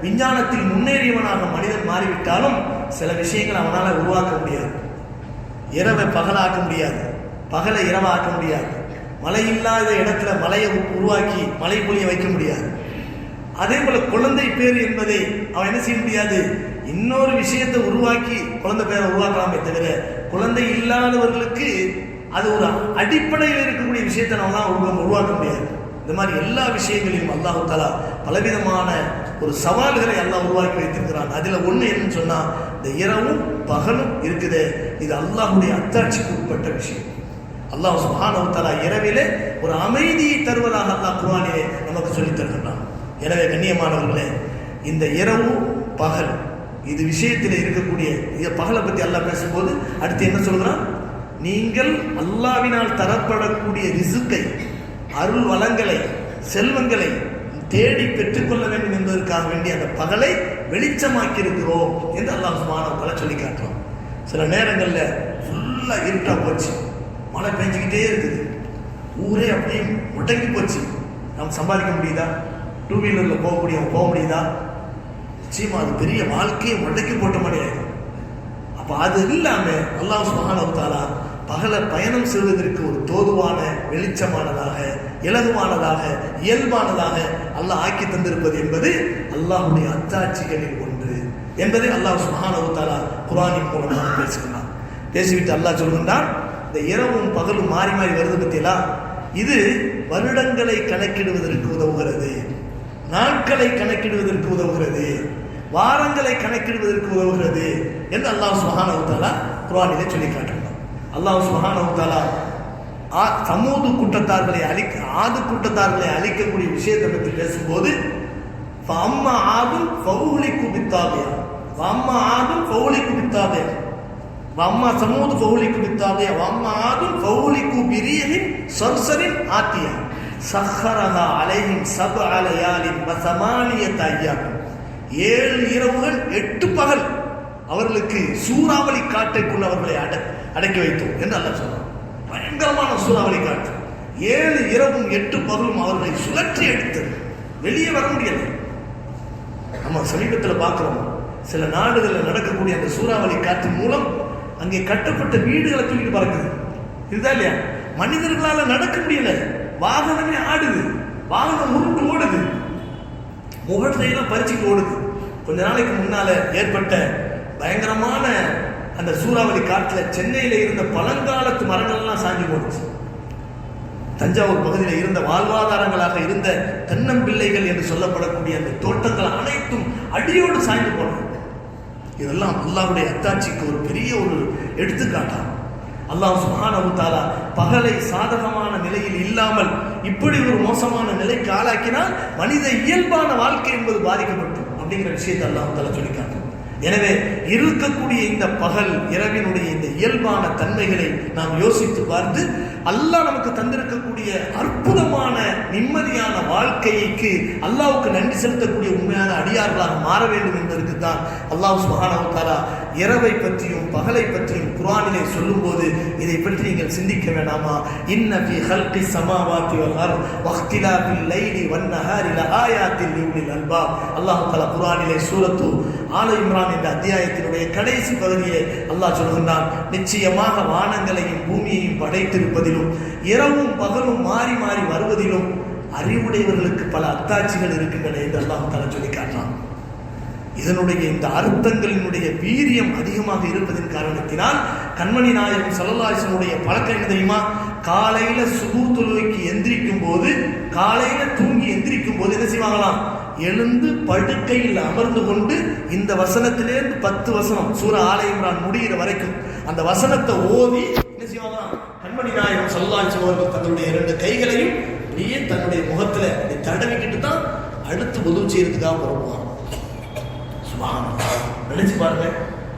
விஞ்ஞானத்தில் முன்னேறியவனாக மனிதன் மாறிவிட்டாலும் சில விஷயங்களை அவனால் உருவாக்க முடியாது. இரவை பகலாக்க முடியாது, பகலை இரவாக்க முடியாது. மழை இல்லாத இடத்துல மலையை உருவாக்கி மழை பொழிய வைக்க முடியாது. அதே போல குழந்தை பேர் என்பதை அவன் என்ன செய்ய முடியாது. இன்னொரு விஷயத்தை உருவாக்கி குழந்தை பேரை உருவாக்கலாமே தவிர குழந்தை இல்லாதவர்களுக்கு அது ஒரு அடிப்படையில் இருக்கக்கூடிய விஷயத்தை நம்மளாம் உருவாக்க முடியாது. இந்த மாதிரி எல்லா விஷயங்களிலும் அல்லாஹ் தஆலா பலவிதமான ஒரு சவால்களை அல்லாஹ் உருவாக்கி வைத்திருக்கிறான். அதுல ஒண்ணு என்னன்னு சொன்னா, இந்த இரவும் பகலும் இருக்குதே, இது அல்லாஹ்வுடைய அத்தாட்சிக்கு உட்பட்ட விஷயம். அல்லாஹ் சுப்ஹானஹு வ தஆலா இரவிலே ஒரு அமைதியை தருவதாக அல்லாஹ் குர்ஆனிலே நமக்கு சொல்லித் தருகிறான். எனவே கண்ணியமானவர்களே, இந்த இரவு பகல் இது விஷயத்தில் இருக்கக்கூடிய பகலை பற்றி அல்லாஹ் பேசும்போது அடுத்து என்ன சொல்கிறான்? நீங்கள் அல்லாஹ்வினால் தரப்படக்கூடிய ரிசுக்கை, அருள் வளங்களை, செல்வங்களை தேடி பெற்றுக்கொள்ள வேண்டும் என்பதற்காக வேண்டிய அந்த பகலை வெளிச்சமாக்கி இருக்கிறோம் என்று அல்லாஹ் சுப்ஹானஹு வ தஆலா சொல்லி காட்டுறோம். சில நேரங்களில் ஃபுல்லா இருட்டா போச்சு, மழை பெஞ்சுக்கிட்டே இருக்குது, ஊரே அப்படியே முடங்கி போச்சு. நாம் சம்பாதிக்க முடியுதா? 2 வீலரில் போக முடியுதா? நிச்சயமா அது பெரிய வாழ்க்கையை முடக்கி போட்ட மாதிரி ஆயிடும். அப்போ அது இல்லாம அல்லாஹ் சுப்ஹானஹு வ தஆலா பகல பயணம் செய்வதற்கு ஒரு தோதுவான, வெளிச்சமானதாக, இலகுவானதாக, இயல்பானதாக அல்லாஹ் ஆக்கி தந்திருப்பது என்பது அல்லாஹ்வுடைய அத்தாட்சிகளில் ஒன்று என்பதை அல்லாஹ் சுப்ஹானஹு வ தஆலா குர்ஆனின் மூலமாக பேசுகிறான். பேசிவிட்டு அல்லாஹ் சொல்கின்றான், இந்த இரவும் பகலும் மாறி மாறி வருது பத்தியெல்லாம், இது வருடங்களை கணக்கிடுவதற்கு உதவுகிறது, நாட்களை கணக்கிடுவதற்கு உதவுகிறது, வாரங்களை கணக்கிடுவதற்கு உதவுகிறது என்று அல்லாஹ் சுப்ஹானஹு வ தஆலா குர்ஆனிலே சொல்லி காட்டுகிறான். அல்லாஹ் சுப்ஹானஹு வ தஆலா சமூது கூட்டத்தார்களை ஆது கூட்டத்தார்களை அழிக்கக்கூடிய விஷயத்தை பற்றி பேசும்போது, ஃபஅம்மா ஆதுன் ஃபௌலிகு பித்தாபியா வஅம்மா ஆதுன் ஃபௌலிகு பித்தாபியா வஅம்மா சமூது ஃபௌலிகு பித்தாபியா வஅம்மா ஆதுன் ஃபௌலிகு பிரீஹின் சர்சரின் ஆத்தியா சஹரஹா அலைஹிம் சப்அ லயாலின் வ ஸமானியத அய்யாம். 7 இரவுகள் 8 பகல் அவர்களுக்கு சூறாவளி காட்டைக்குள் அவர்களை அடக்கி வைத்தோம் என்று அல்லாஹ் சொல்றான். பயங்கரமான சூறாவளி காற்று, 7 இரவும் 8 பகலும் அவர்களை சுழற்றி எடுத்தது, வெளியே வர முடியல. நம்ம சமீபத்தில் பார்க்கிறோம், சில நாடுகளில் நடக்கக்கூடிய அந்த சூறாவளி காற்றின் மூலம் அங்கே கட்டப்பட்ட வீடுகளை தூக்கிட்டு பறக்குது. இதுதான் இல்லையா? மனிதர்களால நடக்க முடியல, வாகனமே ஆடுது, வாகனம் உருண்டு ஓடுது. முகத்தையெல்லாம் பறிச்சுட்டு ஓடுது. கொஞ்ச நாளைக்கு முன்னால ஏற்பட்ட பயங்கரமான அந்த சூறாவளி காற்றுல சென்னையில இருந்த பழங்காலத்து மரங்கள்லாம் சாஞ்சி போடுச்சு. தஞ்சாவூர் பகுதியில் இருந்த வாழ்வாதாரங்களாக இருந்த தென்னம்பிள்ளைகள் என்று சொல்லப்படக்கூடிய அந்த தோட்டங்கள் அனைத்தும் அடியோடு சாய்ந்து போனது. இதெல்லாம் அல்லாஹ்வுடைய அத்தாட்சிக்கு ஒரு பெரிய ஒரு எடுத்துக்காட்டாகும். அல்லாஹ் சுப்ஹானஹு வ தஆலா பகலை சாதகமான நிலையில் இல்லாமல் இப்படி ஒரு மோசமான நிலைக்கு ஆளாக்கினால் மனித இயல்பான வாழ்க்கை என்பது பாதிக்கப்படும் அப்படிங்கிற விஷயத்தை அல்லாஹ் தஆலா சொல்லி காட்டுறான். எனவே இருக்கக்கூடிய இந்த பகல் இரவினுடைய இந்த இயல்பான தன்மைகளை நாம் யோசித்து பார்த்து அல்லாஹ் நமக்கு தந்திருக்கக்கூடிய அற்புதமான நிம்மதியான வாழ்க்கைக்கு அல்லாஹ்வுக்கு நன்றி செலுத்தக்கூடிய உண்மையான அடியார்களாக மாற வேண்டும் என்பதற்கு தான் அல்லாஹ் சுப்ஹானஹு வ தஆலா இரவை பற்றியும் பகலை பற்றியும் குர்ஆனிலே சொல்லும்போது இதை பற்றி நீங்கள் சிந்திக்க வேண்டாமா? இன்ன ஃபீ ஹல்கி ஸமாவாதி வல் அர்த் வக்திலாஃபில் லைலி வன் நஹாரி லஆயாத்தின் லிஉலில் அல்பாப். அல்லாஹ் தஆலா குர்ஆனிலே சூரத்து ஆல இம்ரான் என்ற அத்தியாயத்தினுடைய கடைசி பகுதியை அல்லாஹ் சொல்கின்றான், நிச்சயமாக வானங்களையும் பூமியையும் படைத்திருப்பதிலும் இரவும் பகலும் மாறி மாறி வருவதிலும் அறிவுடையவர்களுக்கு பல அத்தாட்சிகள் இருக்கின்றன என்று அல்லாஹ் தஆலா சொல்லி காட்டுறான். இதனுடைய இந்த அர்த்தங்களினுடைய வீரியம் அதிகமாக இருப்பதன் காரணத்தினால் கண்மணி நாயகம் ஸல்லல்லாஹு அலைஹி வஸல்லம் பழக்கம் என்ன தெரியுமா? காலையில சுபூர் தொழுகைக்கு எந்திரிக்கும் போது, காலையில தூங்கி எந்திரிக்கும் போது என்ன செய்வாங்களாம்? எழுந்து படுக்கையில் அமர்ந்து கொண்டு இந்த வசனத்திலிருந்து 10 வசனம் சூரா ஆல இம்ரான் முடிகிற வரைக்கும் அந்த வசனத்தை ஓதி என்ன செய்வாங்களாம்? கண்மணி நாயகம் ஸல்லல்லாஹு அலைஹி வஸல்லம் தன்னுடைய 2 கைகளையும் அப்படியே தன்னுடைய முகத்துல தடவிக்கிட்டு தான் அடுத்து வுது செய்யறதுக்காக வருவாங்க. நினைச்சு பாருங்க,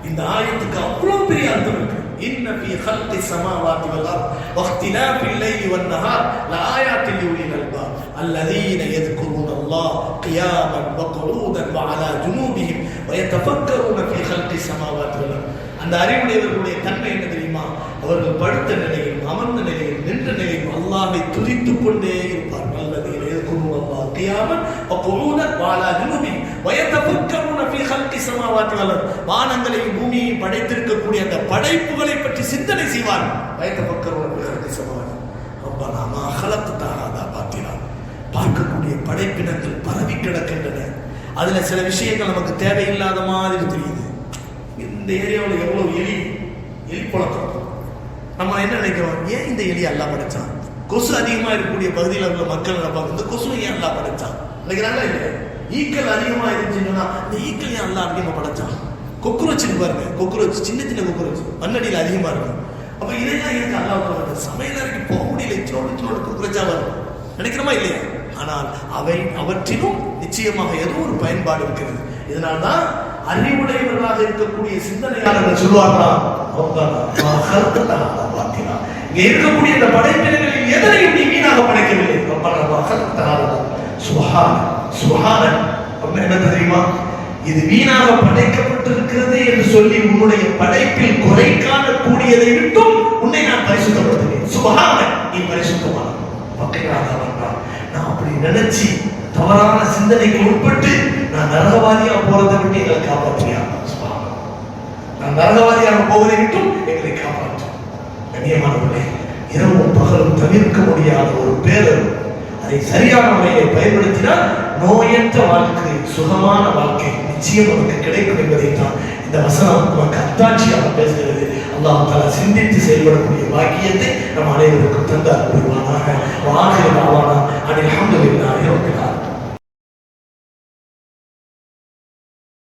இந்த ஆயத்துக்கு அவ்வளவு பெரிய அர்த்தம் இருக்கு. இன்ன ஃபீ ஹல்கி ஸமாவாதி வல் அர்த் வக்திலாஃபில் லைலி வன் நஹார் லஆயாத்தின் லிஉலில் அல்பாப் அல்லதீன யذ்குரூனல்லாஹ கியாமன் வ குஊதன் வ அலா ஜுனூபிஹிம் வ யதஃபக்கரூன ஃபீ ஹல்கி ஸமாவாதி வல் அர்த். அந்த அறிவுடையவர்களுடைய தன்மை என்ன தெரியுமா? அவர்கள் படுத்த நிலையிலும் அமர்ந்த நிலையிலும் நின்ற நிலையிலும் அல்லாஹ்வை துதித்துக் கொண்டே இருப்பார்கள். அல்லதீன யذ்குரூனல்லாஹ கியாமன் வ குஊதன் வ அலா ஜுனூபிஹிம் வ யதஃபக்கரூன ஃபீ ஹல்கி ஸமாவாதி வல் அர்த். வானங்களையும் பூமியையும் படைத்திருக்கக்கூடிய அந்த படைப்புகளை பற்றி சிந்தனை செய்வார்கள். வயதஃபக்கரூன ஃபீ ஹல்கி ஸமாவாதி ரப்பனா மா ஹலக்த ஹாதா பாத்திலா. பார்க்கக்கூடிய படைப்பினங்கள் பரவி கிடக்கின்றன. அதுல சில விஷயங்கள் நமக்கு தேவையில்லாத மாதிரி தெரியுது. இந்த ஏரியாவில் எவ்வளவு எலி புழக்கம். நம்ம என்ன நினைக்கிறோம்? ஏன் இந்த எலி அல்லாஹ் படைச்சான்? கொசு அதிகமா இருக்கக்கூடிய பகுதியில் உள்ள மக்கள் நினைப்பாங்க, இந்த கொசு ஏன் அல்லாஹ் படைச்சான் நினைக்கிறாங்களா இல்லையா? ஈக்கள் அதிகமா இருந்துச்சுன்னா இந்த ஈக்கள் ஏன் அல்லாஹ் அதிகமா படைச்சான்? கொக்குரோச்சு பாருங்க, கொக்குரோச்சு சின்ன சின்ன கொக்குரோச்சு மண்ணடியில் அதிகமா இருக்கும். அப்ப இதெல்லாம் எனக்கு அல்லாஹ் சமையலறைக்கு போக முடியல, இத்தோடு கொக்குரோச்சா வரும் நினைக்கிறோமா இல்லையா? ஆனால் அவற்றிலும் நிச்சயமாக ஏதோ ஒரு பயன்பாடு இருக்கிறது. இதனால்தான் அறிவுடையவர்களாக இருக்கக்கூடிய சிந்தனையாளர்கள் சொல்லுவார்களா, இங்க இருக்கக்கூடிய இந்த படைப்பினங்களில் எதனையும் நீ வீணாக படைக்கவில்லை. என்ன தெரியுமா? இது வீணாக படைக்கப்பட்டிருக்கிறது என்று சொல்லி உன்னுடைய படைப்பில் குறை காணக்கூடியதை விட்டும் உன்னை நான் பரிசுத்தப்படுத்துகிறேன். சுபஹான, நீ பரிசுத்தமான நான் அப்படி நினைச்சு தவறான சிந்தனைக்கு உட்பட்டு நான் நரகவாதியா போறதை விட்டு எங்களை காப்பாற்றியா? நான் நரகவாதியாக போவதை விட்டும் எங்களை காப்பாற்று. கண்ணியமானவர்களே, இரவும் பகலும் தவிர்க்க முடியாத ஒரு பேரர். அதை சரியான முறையை பயன்படுத்தினால் நோயற்ற வாழ்க்கை, சுகமான வாழ்க்கை நிச்சயம் நமக்கு கிடைக்கும் என்பதைத்தான் இந்த வசனம் நமக்கு அத்தாட்சியாக பேசுகிறது. அல்லாஹ் தஆலா சிந்தித்து செயல்படக்கூடிய பாக்கியத்தை நம் அனைவருக்கும் தந்தார் புரிவானாக. வாஹிர் தாவானா அனில் ஹம்துலில்லாஹி ரப்பில் ஆலமீன்.